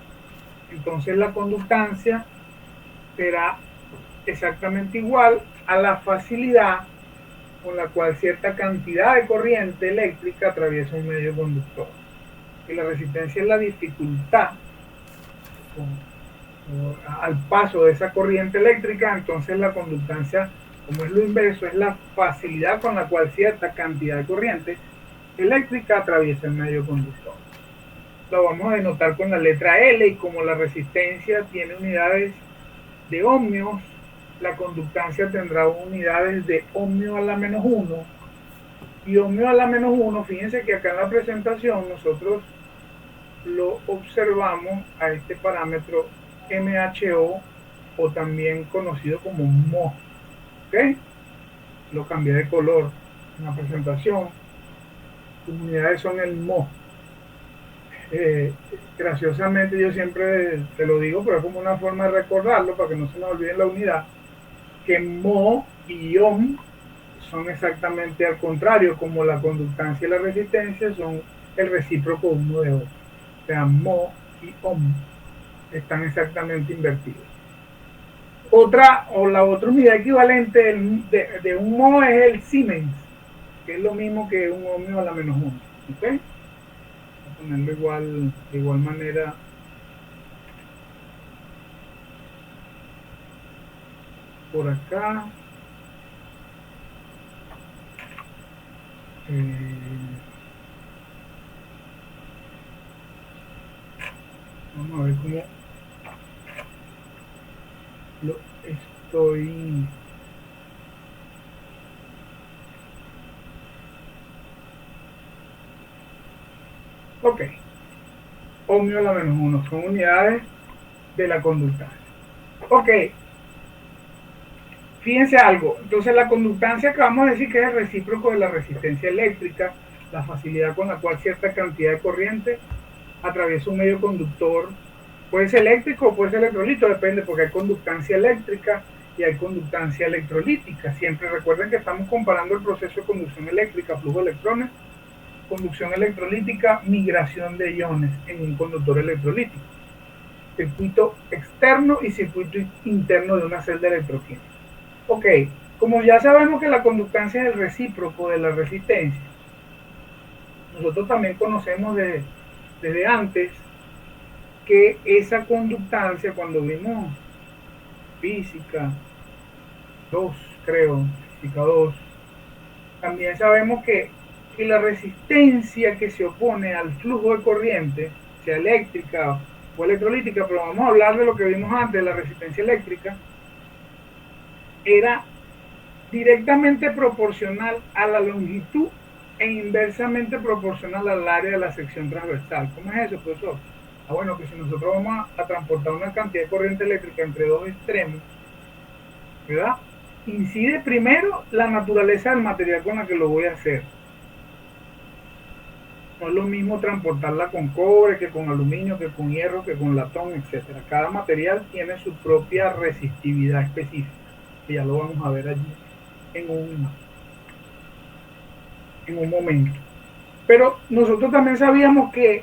entonces la conductancia será exactamente igual a la facilidad con la cual cierta cantidad de corriente eléctrica atraviesa un medio conductor. Y la resistencia es la dificultad al paso de esa corriente eléctrica, entonces la conductancia, como es lo inverso, es la facilidad con la cual cierta cantidad de corriente eléctrica atraviesa el medio conductor. Lo vamos a denotar con la letra L, y como la resistencia tiene unidades de ohmios, la conductancia tendrá unidades de ohmio a la menos 1, y ohmio a la menos 1, fíjense que acá en la presentación nosotros lo observamos a este parámetro MHO, o también conocido como mho. ¿Ok? Lo cambié de color en la presentación. Sus unidades son el mho. Graciosamente yo siempre te lo digo, pero es como una forma de recordarlo para que no se me olvide la unidad, que mho y ohm son exactamente al contrario, como la conductancia y la resistencia son el recíproco uno de otro. O sea, mho y ohm están exactamente invertidos. La otra unidad equivalente de un mho es el Siemens, que es lo mismo que un ohmio a la menos 1. ¿Okay? Voy a ponerlo igual, de igual manera. Por acá. Vamos a ver cómo lo estoy. Ok. Ohmio a la menos 1 son unidades de la conductancia. Ok. Fíjense algo. Entonces la conductancia, que vamos a decir que es el recíproco de la resistencia eléctrica, la facilidad con la cual cierta cantidad de corriente atraviesa un medio conductor. Puede ser eléctrico o puede ser electrolítico, depende, porque hay conductancia eléctrica y hay conductancia electrolítica. Siempre recuerden que estamos comparando el proceso de conducción eléctrica, flujo de electrones, conducción electrolítica, migración de iones en un conductor electrolítico, circuito externo y circuito interno de una celda electroquímica. Ok, como ya sabemos que la conductancia es el recíproco de la resistencia, nosotros también conocemos desde antes que esa conductancia, cuando vimos física 2, creo, física 2, también sabemos que la resistencia que se opone al flujo de corriente, sea eléctrica o electrolítica, pero vamos a hablar de lo que vimos antes, la resistencia eléctrica, era directamente proporcional a la longitud e inversamente proporcional al área de la sección transversal. ¿Cómo es eso, profesor? Bueno, que si nosotros vamos a transportar una cantidad de corriente eléctrica entre dos extremos, ¿verdad? Incide primero la naturaleza del material con la que lo voy a hacer. No es lo mismo transportarla con cobre que con aluminio, que con hierro, que con latón, etc. Cada material tiene su propia resistividad específica, que ya lo vamos a ver allí en un momento. Pero nosotros también sabíamos que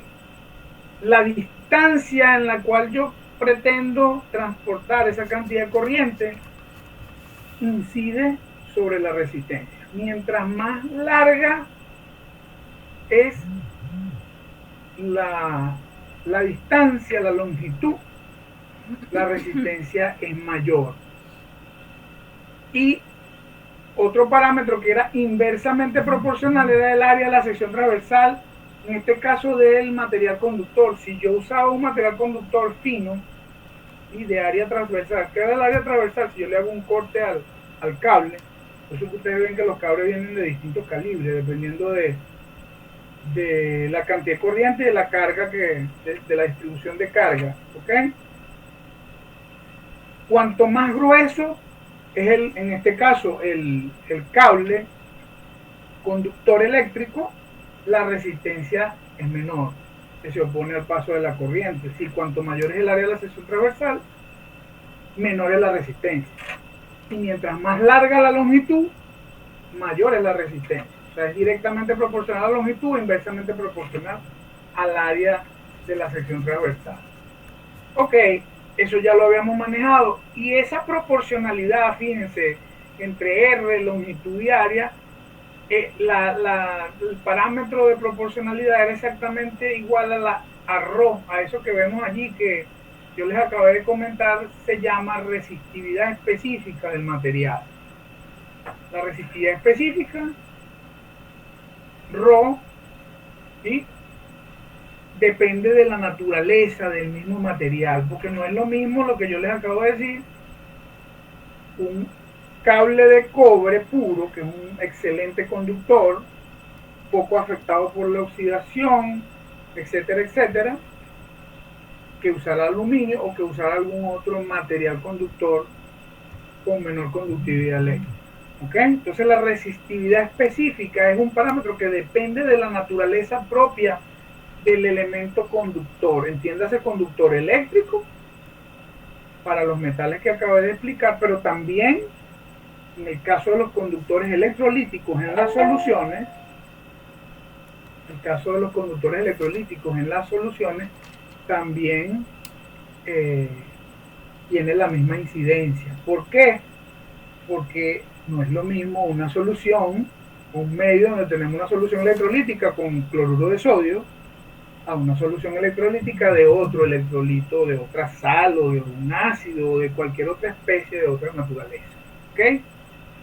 la distancia en la cual yo pretendo transportar esa cantidad de corriente incide sobre la resistencia. Mientras más larga es la distancia, la longitud, la resistencia es mayor. Y otro parámetro que era inversamente proporcional era el área de la sección transversal, en este caso del material conductor. Si yo usaba un material conductor fino y de área transversal, ¿qué era el área transversal? Si yo le hago un corte al cable, por eso que ustedes ven que los cables vienen de distintos calibres, dependiendo de la cantidad de corriente y de la carga, de la distribución de carga. ¿Ok? Cuanto más grueso es en este caso el cable conductor eléctrico, la resistencia es menor, que se opone al paso de la corriente. Si cuanto mayor es el área de la sección transversal, menor es la resistencia. Y mientras más larga la longitud, mayor es la resistencia. O sea, es directamente proporcional a la longitud, inversamente proporcional al área de la sección transversal. Ok, eso ya lo habíamos manejado. Y esa proporcionalidad, fíjense, entre R, longitud y área, el parámetro de proporcionalidad era exactamente igual a ρ, a eso que vemos allí, que yo les acabé de comentar, se llama resistividad específica del material. La resistividad específica, Rho, ¿sí?, depende de la naturaleza del mismo material, porque no es lo mismo lo que yo les acabo de decir, un cable de cobre puro, que es un excelente conductor, poco afectado por la oxidación, etcétera, etcétera, que usar aluminio o que usar algún otro material conductor con menor conductividad eléctrica. ¿Okay? Entonces la resistividad específica es un parámetro que depende de la naturaleza propia del elemento conductor. Entiéndase, conductor eléctrico para los metales que acabé de explicar, pero también en el caso de los conductores electrolíticos en las soluciones, también tiene la misma incidencia. ¿Por qué? Porque no es lo mismo una solución, un medio donde tenemos una solución electrolítica con cloruro de sodio, a una solución electrolítica de otro electrolito, de otra sal o de un ácido o de cualquier otra especie de otra naturaleza. ¿Okay?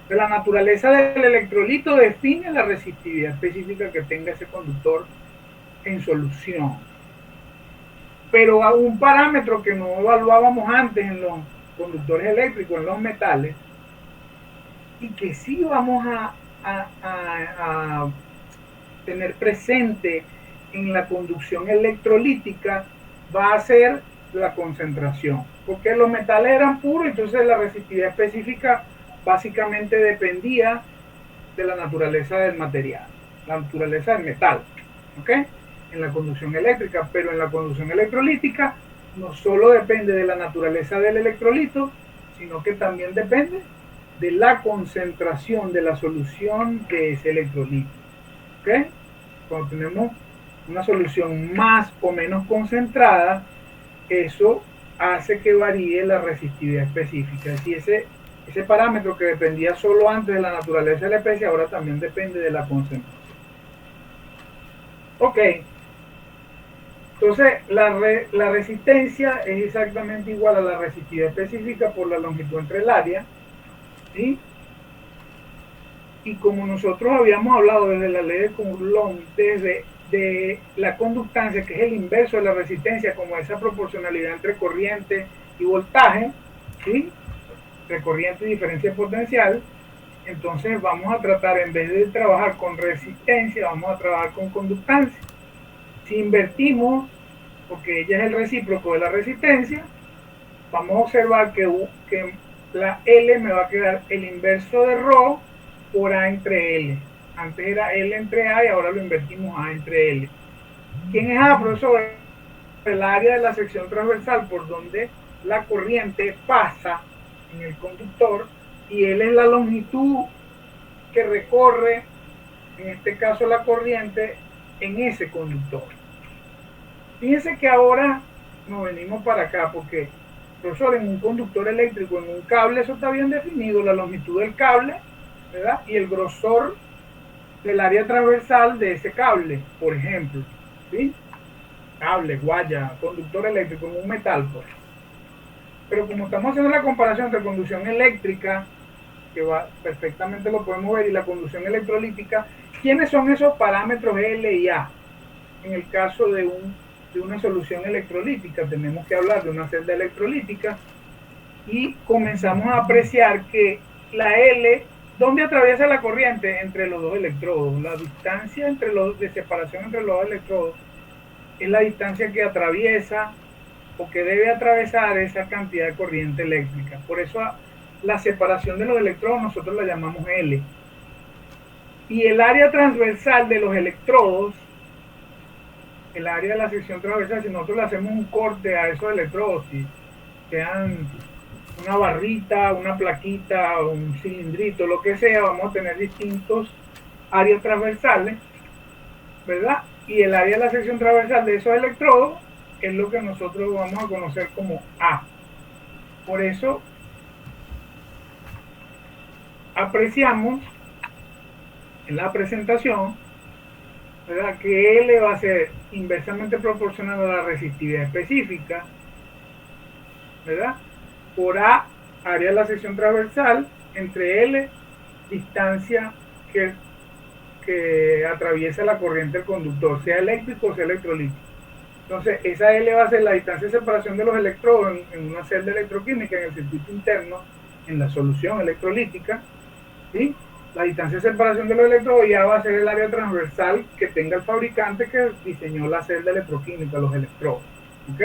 La naturaleza del electrolito define la resistividad específica que tenga ese conductor en solución. Pero a un parámetro que no evaluábamos antes en los conductores eléctricos, en los metales, y que sí vamos a tener presente en la conducción electrolítica, va a ser la concentración, porque los metales eran puros, entonces la resistividad específica básicamente dependía de la naturaleza del material, la naturaleza del metal, ¿ok? En la conducción eléctrica, pero en la conducción electrolítica no solo depende de la naturaleza del electrolito, sino que también depende de la concentración de la solución de ese electrolito, ¿ok? Cuando tenemos una solución más o menos concentrada, eso hace que varíe la resistividad específica. Si ese parámetro que dependía solo antes de la naturaleza de la especie, ahora también depende de la concentración. Ok, entonces la resistencia es exactamente igual a la resistividad específica por la longitud entre el área, ¿sí? Y como nosotros habíamos hablado desde la ley de Coulomb, desde de la conductancia, que es el inverso de la resistencia, como esa proporcionalidad entre corriente y voltaje, ¿sí?, entre corriente y diferencia potencial, entonces vamos a tratar, en vez de trabajar con resistencia, vamos a trabajar con conductancia. Si invertimos, porque ella es el recíproco de la resistencia, vamos a observar que la L me va a quedar el inverso de Rho por A entre L. Antes era L entre A y ahora lo invertimos A entre L. ¿Quién es A, profesor? El área de la sección transversal por donde la corriente pasa en el conductor, y L es la longitud que recorre, en este caso la corriente, en ese conductor. Fíjense que ahora nos venimos para acá porque, profesor, en un conductor eléctrico, en un cable, eso está bien definido, la longitud del cable, ¿verdad?, y el grosor del área transversal de ese cable, por ejemplo, ¿sí? Cable, guaya, conductor eléctrico en un metal, pues. Pero como estamos haciendo la comparación entre conducción eléctrica, que va perfectamente lo podemos ver, y la conducción electrolítica, ¿quiénes son esos parámetros L y A? En el caso de una solución electrolítica, tenemos que hablar de una celda electrolítica y comenzamos a apreciar que la L, ¿dónde atraviesa la corriente? Entre los dos electrodos. La distancia de separación entre los dos electrodos es la distancia que atraviesa o que debe atravesar esa cantidad de corriente eléctrica. Por eso la separación de los electrodos nosotros la llamamos L. Y el área transversal de los electrodos, el área de la sección transversal, si nosotros le hacemos un corte a esos electrodos, si sean una barrita, una plaquita, un cilindrito, lo que sea, vamos a tener distintos áreas transversales, ¿verdad? Y el área de la sección transversal de esos electrodos es lo que nosotros vamos a conocer como A. Por eso apreciamos en la presentación, ¿verdad?, que L va a ser inversamente proporcional a la resistividad específica, ¿verdad? Por A, área de la sección transversal, entre L, distancia que atraviesa la corriente del conductor, sea eléctrico o sea electrolítico. Entonces, esa L va a ser la distancia de separación de los electrodos en una celda electroquímica, en el circuito interno, en la solución electrolítica, ¿sí? La distancia de separación de los electrodos ya va a ser el área transversal que tenga el fabricante que diseñó la celda electroquímica, los electrodos, ¿ok?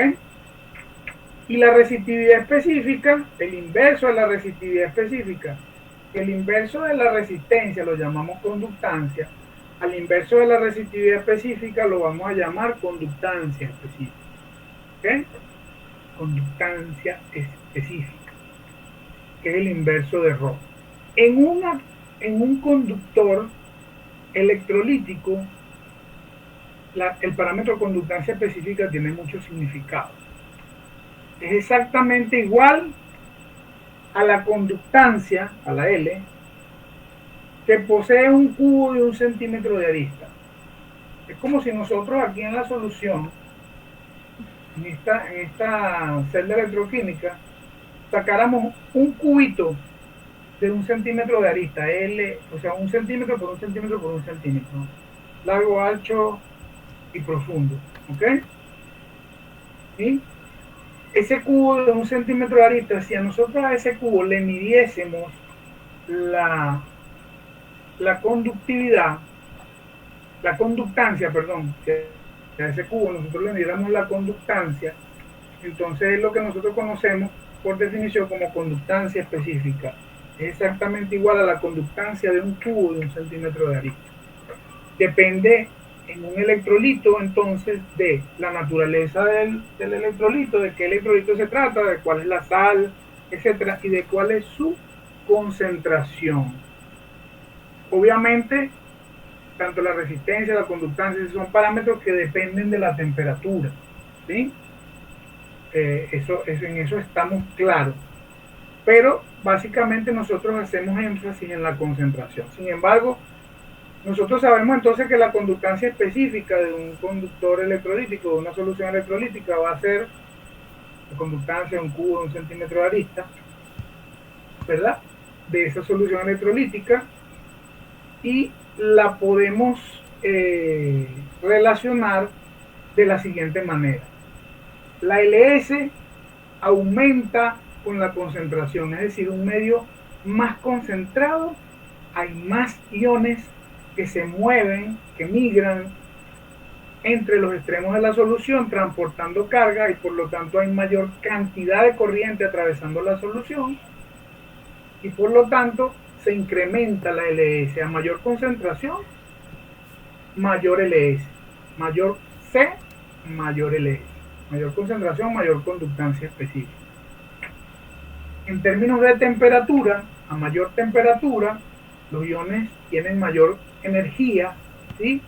Y la resistividad específica, el inverso de la resistividad específica, el inverso de la resistencia lo llamamos conductancia, al inverso de la resistividad específica lo vamos a llamar conductancia específica. ¿Ok? Conductancia específica, que es el inverso de Rho. En, en un conductor electrolítico, el parámetro conductancia específica tiene mucho significado. Es exactamente igual a la conductancia, a la L, que posee un cubo de 1 centímetro de arista. Es como si nosotros aquí en la solución, en esta celda electroquímica, sacáramos un cubito de 1 centímetro de arista, L, o sea, 1 centímetro por 1 centímetro por 1 centímetro, largo, ancho y profundo, ¿ok? ¿Sí? Ese cubo de 1 centímetro de arista, si a nosotros a ese cubo le midiésemos la, la conductividad, la conductancia, perdón, a ese cubo nosotros le midiéramos la conductancia, entonces es lo que nosotros conocemos por definición como conductancia específica. Es exactamente igual a la conductancia de un cubo de 1 centímetro de arista. Depende en un electrolito entonces de la naturaleza del electrolito, de qué electrolito se trata, de cuál es la sal, etcétera, y de cuál es su concentración. Obviamente, tanto la resistencia, la conductancia, son parámetros que dependen de la temperatura, ¿sí? En eso estamos claros. Pero básicamente nosotros hacemos énfasis en la concentración. Sin embargo, nosotros sabemos entonces que la conductancia específica de un conductor electrolítico, de una solución electrolítica, va a ser la conductancia de un cubo de 1 centímetro de arista, ¿verdad? De esa solución electrolítica, y la podemos relacionar de la siguiente manera. La LS aumenta con la concentración, es decir, un medio más concentrado, hay más iones que se mueven, que migran entre los extremos de la solución transportando carga y por lo tanto hay mayor cantidad de corriente atravesando la solución y por lo tanto se incrementa la LS. A mayor concentración, mayor LS, mayor C, mayor LS, mayor concentración, mayor conductancia específica. En términos de temperatura, a mayor temperatura, los iones tienen mayor energía, ¿sí?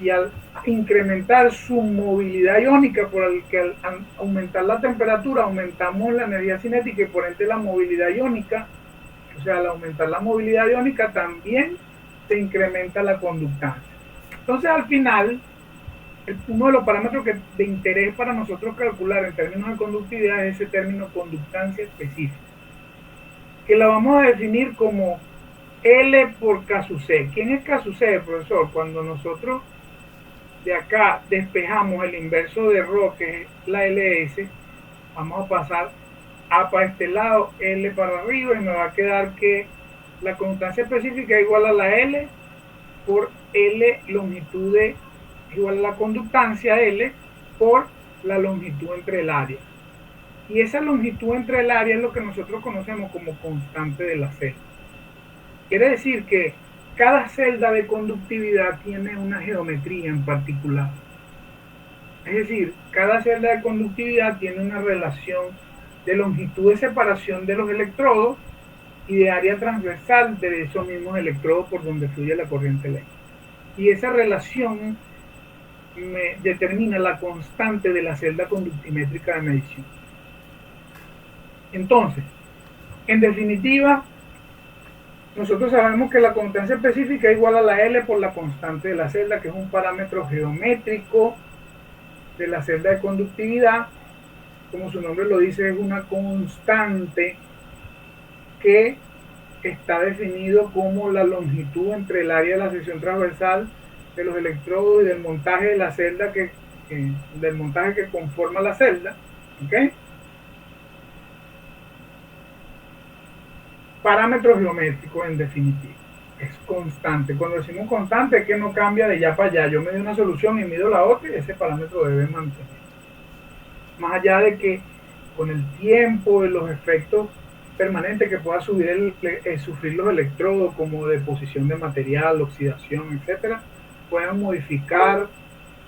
Y al incrementar su movilidad iónica, por el que al aumentar la temperatura aumentamos la energía cinética y por ende la movilidad iónica, o sea, al aumentar la movilidad iónica también se incrementa la conductancia. Entonces al final, uno de los parámetros de interés para nosotros calcular en términos de conductividad es ese término conductancia específica, que la vamos a definir como L por K sub C. ¿Quién es K sub C, profesor? Cuando nosotros de acá despejamos el inverso de Rho, que es la LS, vamos a pasar A para este lado, L para arriba, y me va a quedar que la constancia específica es igual a la L por L longitud de, igual a la conductancia L por la longitud entre el área. Y esa longitud entre el área es lo que nosotros conocemos como constante de la celda. Quiere decir que cada celda de conductividad tiene una geometría en particular. Es decir, cada celda de conductividad tiene una relación de longitud de separación de los electrodos y de área transversal de esos mismos electrodos por donde fluye la corriente eléctrica. Y esa relación determina la constante de la celda conductimétrica de medición. Entonces, en definitiva, nosotros sabemos que la constancia específica es igual a la L por la constante de la celda, que es un parámetro geométrico de la celda de conductividad, como su nombre lo dice, es una constante que está definido como la longitud entre el área de la sección transversal de los electrodos y del montaje de la celda del montaje que conforma la celda, ¿ok? Parámetros geométricos en definitiva. Es constante. Cuando decimos constante es que no cambia de ya para allá. Yo me doy una solución y mido la otra y ese parámetro debe mantener. Más allá de que con el tiempo, de los efectos permanentes que pueda sufrir los electrodos, como deposición de material, oxidación, etcétera, puedan modificar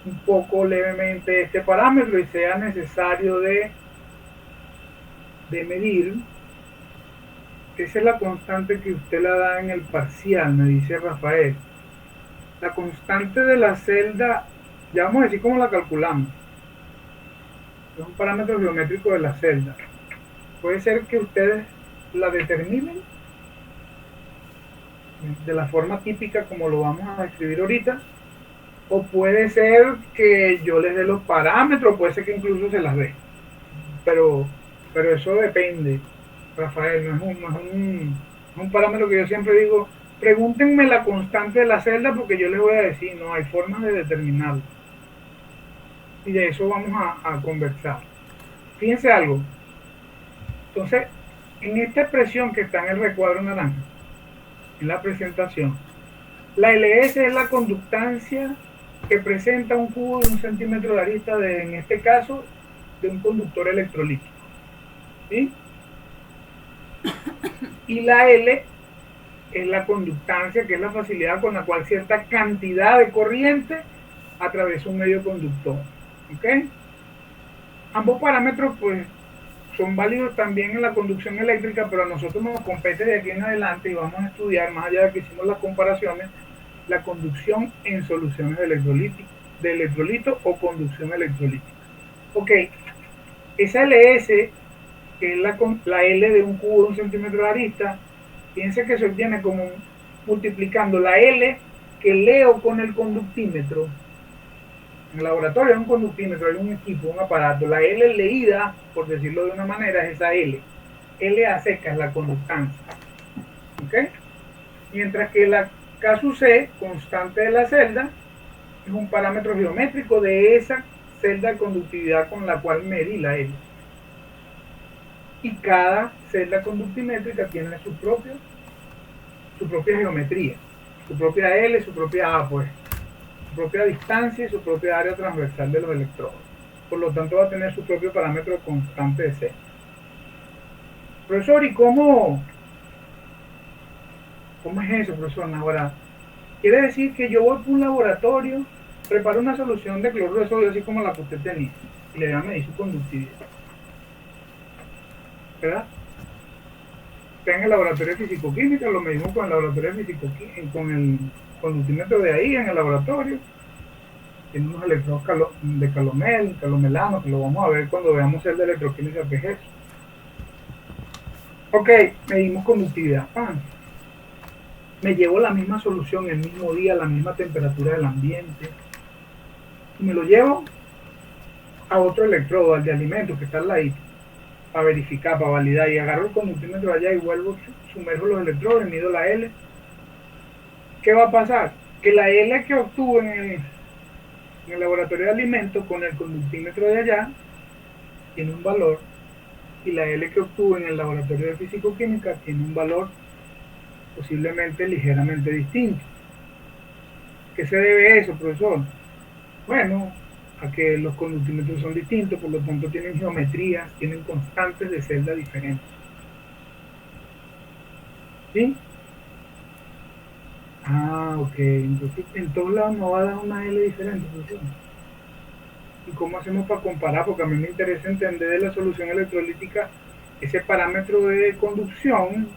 un poco levemente este parámetro y sea necesario de medir. Esa es la constante que usted la da en el parcial, me dice Rafael. La constante de la celda, ya vamos a decir cómo la calculamos. Es un parámetro geométrico de la celda. Puede ser que ustedes la determinen de la forma típica como lo vamos a describir ahorita, o puede ser que yo les dé los parámetros, puede ser que incluso se las dé. Pero eso depende, Rafael, no es un parámetro que yo siempre digo, pregúntenme la constante de la celda porque yo les voy a decir, no hay formas de determinarlo. Y de eso vamos a conversar. Fíjense algo. Entonces, en esta expresión que está en el recuadro naranja, en la presentación, la LS es la conductancia que presenta un cubo de 1 centímetro de arista, en este caso, de un conductor electrolítico. ¿Sí? Y la L es la conductancia, que es la facilidad con la cual cierta cantidad de corriente atraviesa un medio conductor. ¿Ok? Ambos parámetros, pues, son válidos también en la conducción eléctrica, pero a nosotros nos compete de aquí en adelante y vamos a estudiar, más allá de que hicimos las comparaciones, la conducción en soluciones de electrolito o conducción electrolítica. Ok, esa LS, que es la L de un cubo de 1 centímetro de arista, piense que se obtiene como multiplicando la L que leo con el conductímetro. En el laboratorio hay un conductímetro, hay un equipo, un aparato. La L leída, por decirlo de una manera, es esa L. L a seca es la conductancia. ¿Ok? Mientras que la K sub C, constante de la celda, es un parámetro geométrico de esa celda de conductividad con la cual medí la L. Y cada celda conductimétrica tiene su propia geometría, su propia L, su propia A, pues, su propia distancia y su propia área transversal de los electrodos. Por lo tanto, va a tener su propio parámetro constante de C. Profesor, ¿y cómo es eso, profesor? Ahora, quiere decir que yo voy por un laboratorio, preparo una solución de cloruro de sodio, así como la que usted tenía, y le voy a medir su conductividad. ¿Verdad? Está en el laboratorio de fisicoquímica, lo medimos con el laboratorio de fisicoquímica, con el conductímetro de ahí en el laboratorio. Tiene unos electrodos de calomelano, que lo vamos a ver cuando veamos el de electroquímica, que es eso. Ok, medimos conductividad. Me llevo la misma solución el mismo día, la misma temperatura del ambiente, y me lo llevo a otro electrodo, al de alimentos, que está al ladito, para verificar, para validar, y agarro el conductímetro allá y vuelvo, sumerjo los electrodos y mido la L. ¿Qué va a pasar? Que la L que obtuve en el laboratorio de alimentos con el conductímetro de allá tiene un valor, y la L que obtuve en el laboratorio de fisicoquímica tiene un valor posiblemente ligeramente distinto. ¿Qué se debe a eso, profesor? Bueno, a que los conductímetros son distintos, por lo tanto tienen geometrías, tienen constantes de celda diferentes. ¿Sí? Ok. Entonces en todos lados nos va a dar una L diferente, profesor. ¿Y cómo hacemos para comparar? Porque a mí me interesa entender de la solución electrolítica ese parámetro de conducción.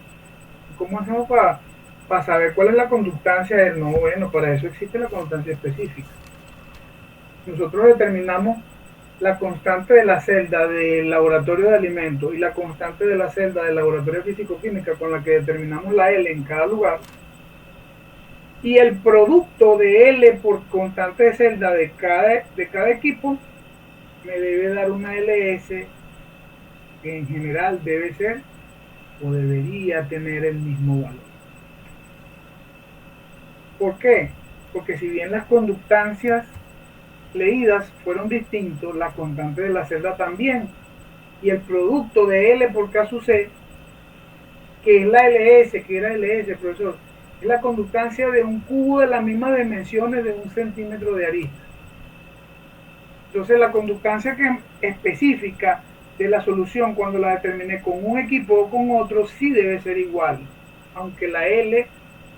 ¿Cómo hacemos para saber cuál es la conductancia del no? Bueno, para eso existe la conductancia específica. Nosotros determinamos la constante de la celda del laboratorio de alimentos y la constante de la celda del laboratorio de físico-química, con la que determinamos la L en cada lugar, y el producto de L por constante de celda de cada equipo me debe dar una LS que en general debe ser o debería tener el mismo valor. ¿Por qué? Porque si bien las conductancias leídas fueron distintos, la constante de la celda también, y el producto de L por K sub C, que es la LS, que era LS, profesor, es la conductancia de un cubo de las mismas dimensiones de 1 centímetro de arista. Entonces la conductancia específica de la solución, cuando la determiné con un equipo o con otro, sí debe ser igual, aunque la L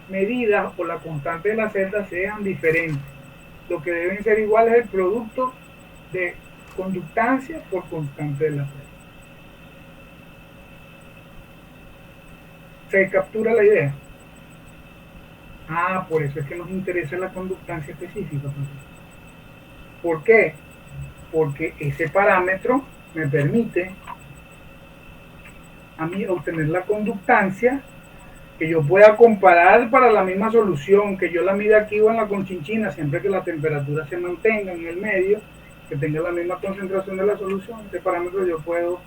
medidas o la constante de la celda sean diferentes. Lo que deben ser igual es el producto de conductancia por constante de la celda. ¿Se captura la idea? Ah, por eso es que nos interesa la conductancia específica. ¿Por qué? Porque ese parámetro me permite a mí obtener la conductancia que yo pueda comparar para la misma solución, que yo la mida aquí o en la conchinchina, siempre que la temperatura se mantenga en el medio, que tenga la misma concentración de la solución. Ese parámetro yo puedo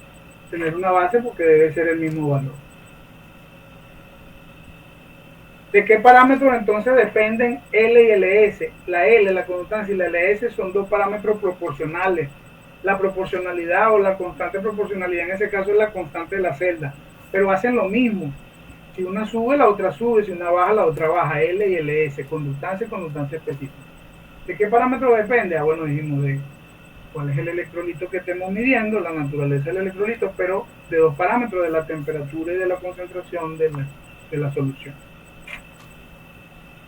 tener una base porque debe ser el mismo valor. ¿De qué parámetros entonces dependen L y LS? La L, la constancia, y la LS son dos parámetros proporcionales. La proporcionalidad o la constante proporcionalidad en ese caso es la constante de la celda, pero hacen lo mismo. Si una sube, la otra sube, si una baja, la otra baja. L y LS, conductancia y conductancia específica. ¿De qué parámetro depende? Ah, bueno, dijimos de cuál es el electrolito que estemos midiendo, la naturaleza del electrolito, pero de dos parámetros, de la temperatura y de la concentración de la solución.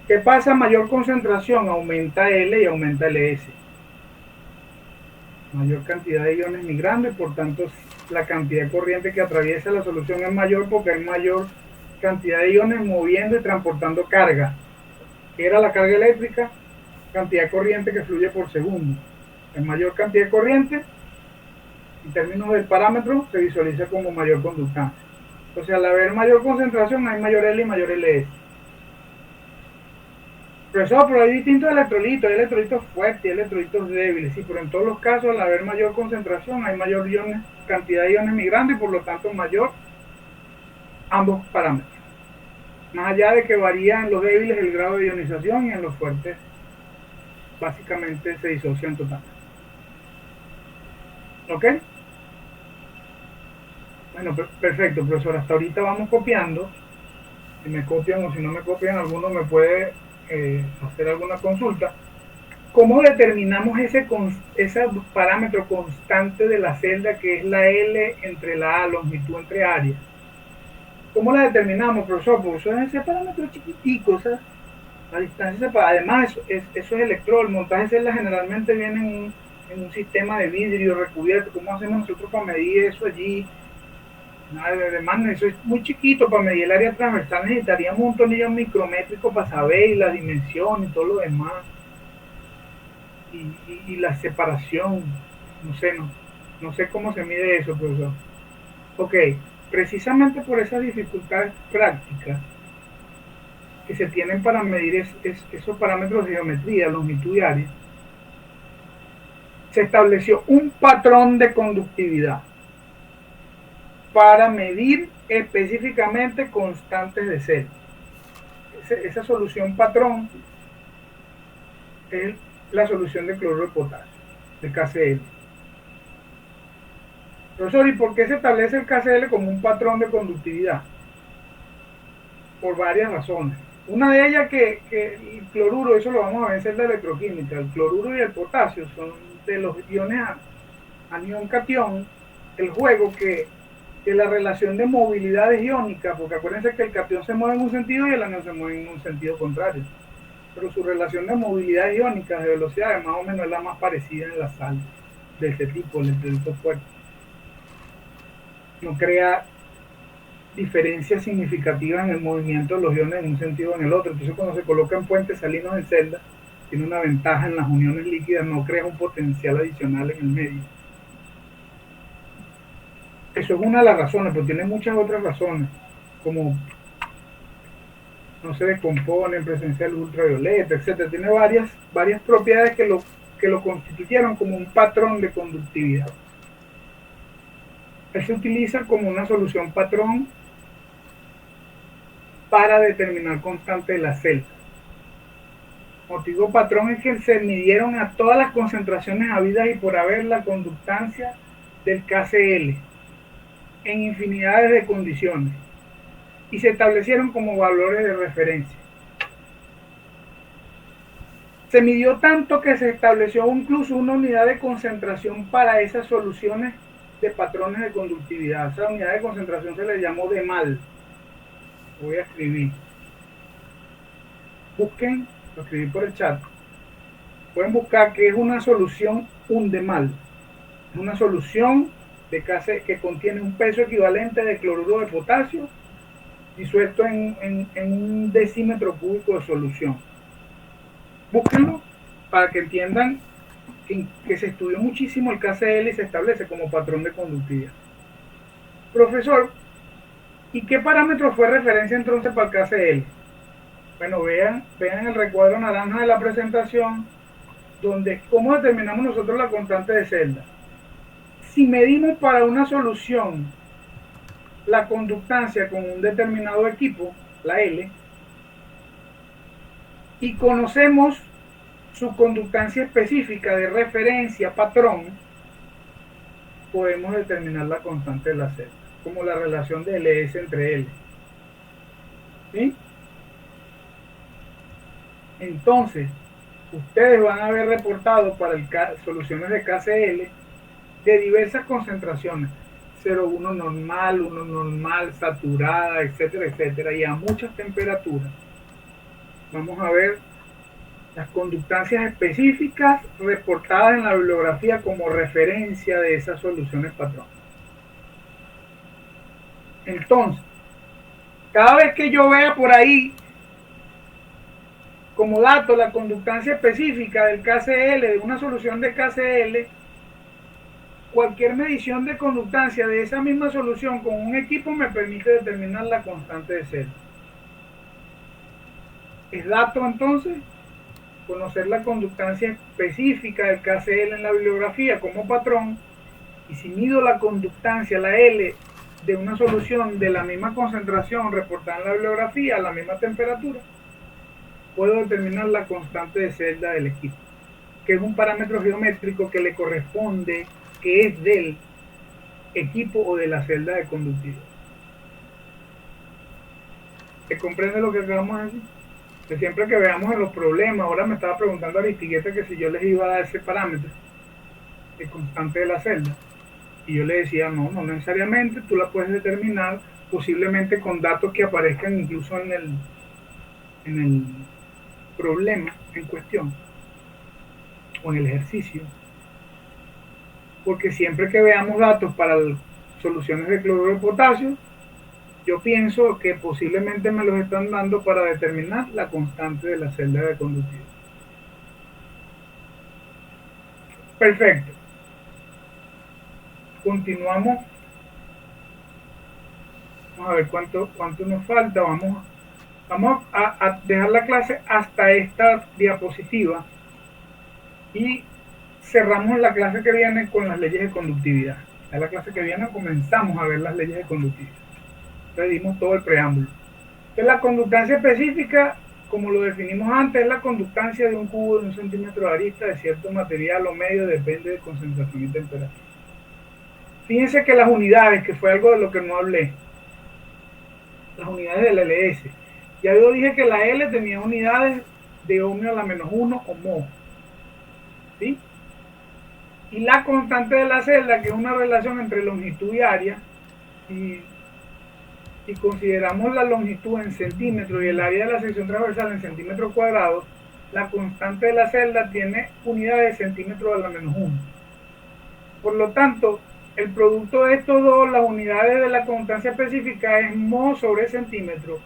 ¿Qué pasa? Mayor concentración, aumenta L y aumenta LS. Mayor cantidad de iones migrando y por tanto la cantidad de corriente que atraviesa la solución es mayor porque hay mayor cantidad de iones moviendo y transportando carga. ¿Qué era la carga eléctrica? Cantidad de corriente que fluye por segundo. En mayor cantidad de corriente, en términos del parámetro, se visualiza como mayor conductancia. Entonces, al haber mayor concentración, hay mayor L y mayor LS. Profesor, pero hay distintos electrolitos, hay electrolitos fuertes y electrolitos débiles, sí, pero en todos los casos, al haber mayor concentración, hay mayor cantidad de iones migrantes y por lo tanto mayor ambos parámetros. Más allá de que varía en los débiles el grado de ionización y en los fuertes, básicamente se disocian totalmente. ¿Ok? Bueno, perfecto, profesor. Hasta ahorita vamos copiando. Si me copian o si no me copian, alguno me puede hacer alguna consulta. ¿Cómo determinamos ese parámetro constante de la celda que es la L entre la A, longitud entre áreas? ¿Cómo la determinamos, profesor? Pues eso es ese parámetro chiquitico, o sea, la distancia separada. Además, eso es electrodo. El montaje de celdas generalmente viene en un sistema de vidrio recubierto. ¿Cómo hacemos nosotros para medir eso allí? Además, eso es muy chiquito. Para medir el área transversal necesitaríamos un tornillo micrométrico para saber la dimensión y todo lo demás. Y la separación, no sé cómo se mide eso, profesor. Ok, precisamente por esas dificultades prácticas que se tienen para medir esos parámetros de geometría, longitud y área, se estableció un patrón de conductividad para medir específicamente constantes de celda. Esa solución patrón es la solución de cloruro de potasio, de KCl. Profesor, ¿y por qué se establece el KCl como un patrón de conductividad? Por varias razones. Una de ellas que el cloruro, eso lo vamos a ver en celda electroquímica, el cloruro y el potasio son de los iones anión-catión, el juego que la relación de movilidad es iónica, porque acuérdense que el catión se mueve en un sentido y el anión se mueve en un sentido contrario. Pero su relación de movilidad iónica, de velocidad, más o menos es la más parecida en la sal de este tipo, el electrolito fuerte. No crea diferencias significativas en el movimiento de los iones en un sentido o en el otro. Entonces, cuando se colocan puentes salinos en celda, tiene una ventaja en las uniones líquidas, no crea un potencial adicional en el medio. Eso es una de las razones, pero tiene muchas otras razones, como no se descompone en presencia de luz ultravioleta, etc. Tiene varias propiedades que lo constituyeron como un patrón de conductividad. Él se utiliza como una solución patrón para determinar constante de la celda. Motivo patrón es que se midieron a todas las concentraciones habidas y por haber la conductancia del KCl en infinidades de condiciones y se establecieron como valores de referencia. Se midió tanto que se estableció incluso una unidad de concentración para esas soluciones de patrones de conductividad. Esa unidad de concentración se le llamó demal. Voy a escribir. Busquen, lo escribí por el chat. Pueden buscar que es una solución undemal. Es una solución de que contiene un peso equivalente de cloruro de potasio disuelto en un decímetro cúbico de solución. Búsquenlo para que entiendan que se estudió muchísimo el KCl y se establece como patrón de conductividad. Profesor, ¿y qué parámetro fue referencia entonces para el KCl? Bueno, vean el recuadro naranja de la presentación, donde cómo determinamos nosotros la constante de celda. Si medimos para una solución la conductancia con un determinado equipo, la L, y conocemos su conductancia específica de referencia patrón, podemos determinar la constante de la celda, como la relación de LS entre L. ¿Sí? Entonces, ustedes van a haber reportado para soluciones de KCl de diversas concentraciones, 0,1 normal, 1 normal, saturada, etcétera, etcétera, y a muchas temperaturas. Vamos a ver las conductancias específicas reportadas en la bibliografía como referencia de esas soluciones patrón. Entonces, cada vez que yo vea por ahí como dato la conductancia específica del KCl, de una solución de KCl, cualquier medición de conductancia de esa misma solución con un equipo me permite determinar la constante de celda. Es dato entonces conocer la conductancia específica del KCl en la bibliografía como patrón, y si mido la conductancia, la L, de una solución de la misma concentración reportada en la bibliografía a la misma temperatura, puedo determinar la constante de celda del equipo, que es un parámetro geométrico que le corresponde, que es del equipo o de la celda de conductividad. ¿Se comprende lo que acabamos de decir? Que siempre que veamos en los problemas, ahora me estaba preguntando Aristigueta que si yo les iba a dar ese parámetro de constante de la celda, y yo le decía, no necesariamente, tú la puedes determinar posiblemente con datos que aparezcan incluso en el problema en cuestión o en el ejercicio, porque siempre que veamos datos para soluciones de cloruro de potasio, yo pienso que posiblemente me los están dando para determinar la constante de la celda de conductividad. Perfecto. Continuamos. Vamos a ver cuánto nos falta. Vamos a dejar la clase hasta esta diapositiva y cerramos la clase que viene con las leyes de conductividad. En la clase que viene comenzamos a ver las leyes de conductividad. Entonces dimos todo el preámbulo. Entonces la conductancia específica, como lo definimos antes, es la conductancia de un cubo de 1 centímetro de arista de cierto material o medio, depende de concentración y temperatura. Fíjense que las unidades, que fue algo de lo que no hablé, las unidades del LS, ya yo dije que la L tenía unidades de ohmio a la menos 1 o mho, ¿sí? Y la constante de la celda, que es una relación entre longitud y área, y consideramos la longitud en centímetros y el área de la sección transversal en centímetros cuadrados, la constante de la celda tiene unidades de centímetros a la menos 1. Por lo tanto, el producto de estos dos, las unidades de la constancia específica, es mho sobre centímetro,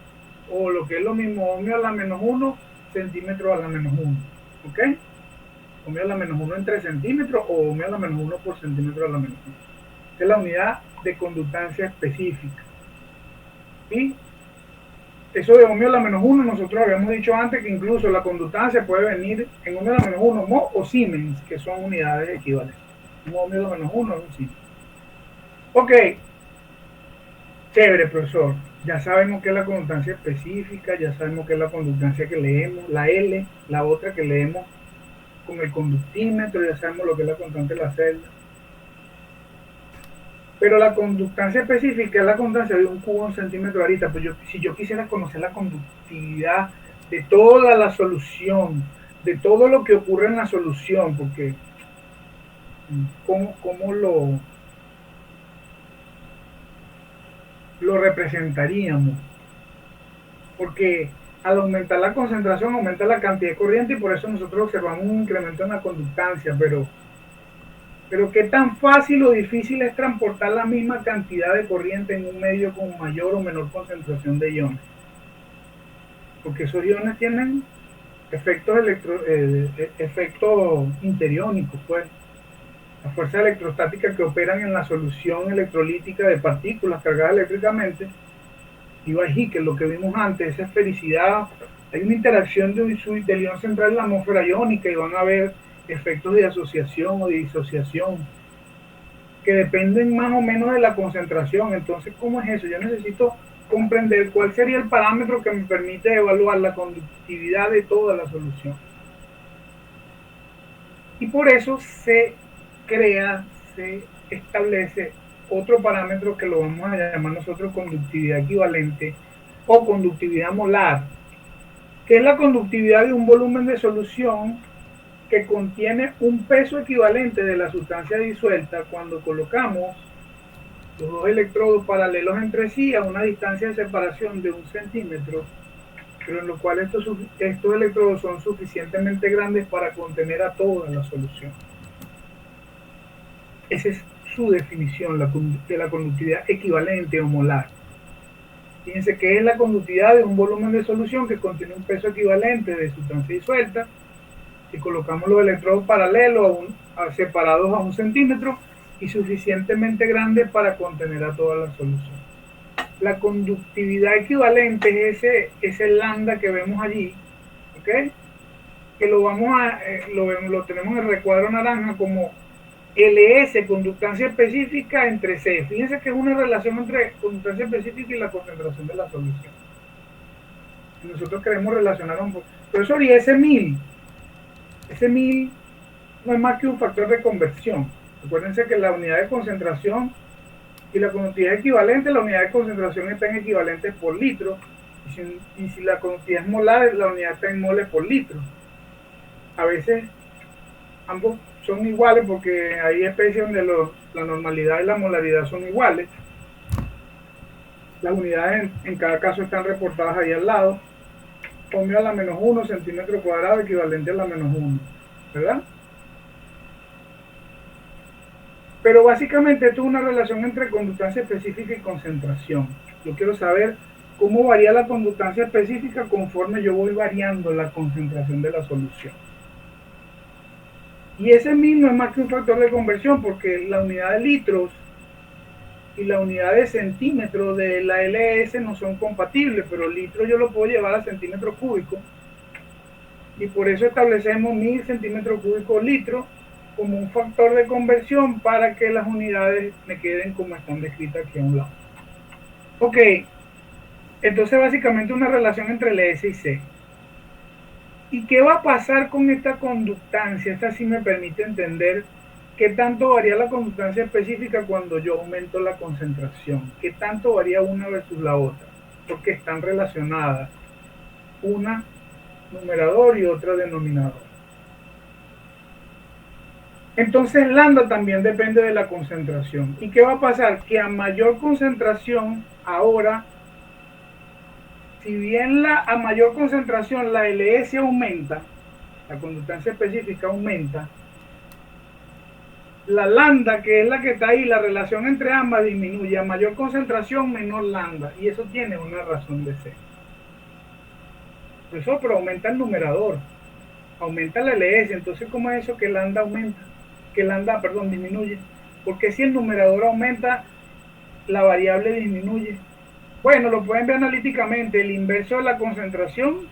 o lo que es lo mismo, ohmio a la menos 1, centímetros a la menos 1. ¿Ok? Ohmio a la menos 1 entre centímetros o ohmio a la menos 1 por centímetro a la menos 1. Esta es la unidad de conductancia específica. ¿Sí? Eso de ohmio a la menos 1, nosotros habíamos dicho antes que incluso la conductancia puede venir en ohmio a la menos 1, mho o siemens, que son unidades equivalentes. Un ohmio a la menos 1 es un siemens. Ok, Chévere, profesor. Ya sabemos qué es la conductancia específica, ya sabemos qué es la conductancia que leemos, la L, la otra que leemos con el conductímetro, ya sabemos lo que es la constante de la celda. Pero la conductancia específica es la constancia de un cubo en centímetro ahorita. Pues si yo quisiera conocer la conductividad de toda la solución, de todo lo que ocurre en la solución, porque cómo lo representaríamos, porque al aumentar la concentración aumenta la cantidad de corriente y por eso nosotros observamos un incremento en la conductancia, pero qué tan fácil o difícil es transportar la misma cantidad de corriente en un medio con mayor o menor concentración de iones, porque esos iones tienen efectos interiónicos, pues las fuerzas electrostáticas que operan en la solución electrolítica de partículas cargadas eléctricamente. Iba allí, que es lo que vimos antes, esa esfericidad, hay una interacción del ion central en la atmósfera iónica y van a haber efectos de asociación o de disociación que dependen más o menos de la concentración. Entonces, ¿cómo es eso? Yo necesito comprender cuál sería el parámetro que me permite evaluar la conductividad de toda la solución. Y por eso se establece otro parámetro que lo vamos a llamar nosotros conductividad equivalente o conductividad molar, que es la conductividad de un volumen de solución que contiene un peso equivalente de la sustancia disuelta cuando colocamos los dos electrodos paralelos entre sí a una distancia de separación de 1 centímetro, pero en lo cual estos electrodos son suficientemente grandes para contener a toda la solución. Esa es su definición de la conductividad equivalente o molar. Fíjense que es la conductividad de un volumen de solución que contiene un peso equivalente de sustancia disuelta. Si colocamos los electrodos paralelos separados a 1 centímetro y suficientemente grandes para contener a toda la solución. La conductividad equivalente es ese lambda que vemos allí, ¿ok? Que lo tenemos en el recuadro naranja como LS, conductancia específica entre C. Fíjense que es una relación entre conductancia específica y la concentración de la solución. Nosotros queremos relacionar un poco. Profesor, y ese 1000 no es más que un factor de conversión. Acuérdense que la unidad de concentración y la conductividad equivalente, la unidad de concentración está en equivalentes por litro, y si la conductividad es molar, la unidad está en moles por litro. A veces ambos son iguales porque hay especies donde la normalidad y la molaridad son iguales. Las unidades en cada caso están reportadas ahí al lado. Ohmio a la menos 1 centímetro cuadrado equivalente a la menos 1, ¿verdad? Pero básicamente esto es una relación entre conductancia específica y concentración. Yo quiero saber cómo varía la conductancia específica conforme yo voy variando la concentración de la solución. Y ese mismo es más que un factor de conversión porque la unidad de litros y la unidad de centímetro de la LS no son compatibles, pero litro yo lo puedo llevar a centímetros cúbicos y por eso establecemos 1000 centímetros cúbicos litro como un factor de conversión para que las unidades me queden como están descritas aquí a un lado. Ok, entonces básicamente una relación entre LS y C. ¿Y qué va a pasar con esta conductancia? Esta sí me permite entender qué tanto varía la conductancia específica cuando yo aumento la concentración. ¿Qué tanto varía una versus la otra? Porque están relacionadas. Una numerador y otra denominador. Entonces lambda también depende de la concentración. ¿Y qué va a pasar? Que a mayor concentración, ahora, si bien a mayor concentración la LS aumenta, la conductancia específica aumenta, la lambda, que es la que está ahí, la relación entre ambas disminuye. A mayor concentración, menor lambda. Y eso tiene una razón de ser. Eso, pero aumenta el numerador. Aumenta la LS. Entonces, ¿cómo es eso que lambda aumenta? Que lambda, perdón, disminuye. Porque si el numerador aumenta, la variable disminuye. Bueno, lo pueden ver analíticamente. El inverso de la concentración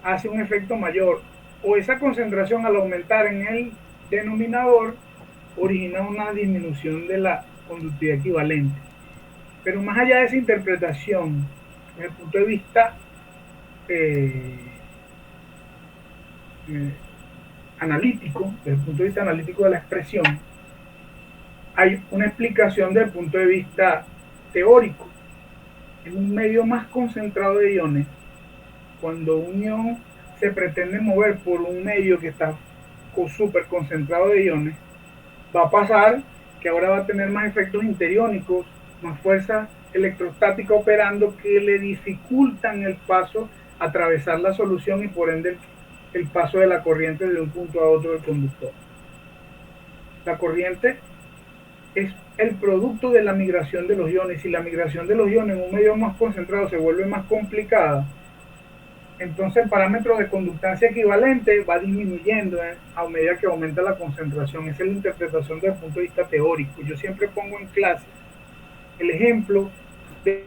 hace un efecto mayor. O esa concentración al aumentar en el denominador origina una disminución de la conductividad equivalente. Pero más allá de esa interpretación, desde el punto de vista eh, eh, analítico, desde el punto de vista analítico de la expresión, hay una explicación desde el punto de vista teórico. En un medio más concentrado de iones, cuando un ion se pretende mover por un medio que está súper concentrado de iones, va a pasar que ahora va a tener más efectos interiónicos, más fuerza electrostática operando que le dificultan el paso, atravesar la solución y por ende el paso de la corriente de un punto a otro del conductor. La corriente es el producto de la migración de los iones. Si la migración de los iones en un medio más concentrado se vuelve más complicada, entonces el parámetro de conductancia equivalente va disminuyendo a medida que aumenta la concentración. Esa es la interpretación desde el punto de vista teórico. Yo siempre pongo en clase el ejemplo de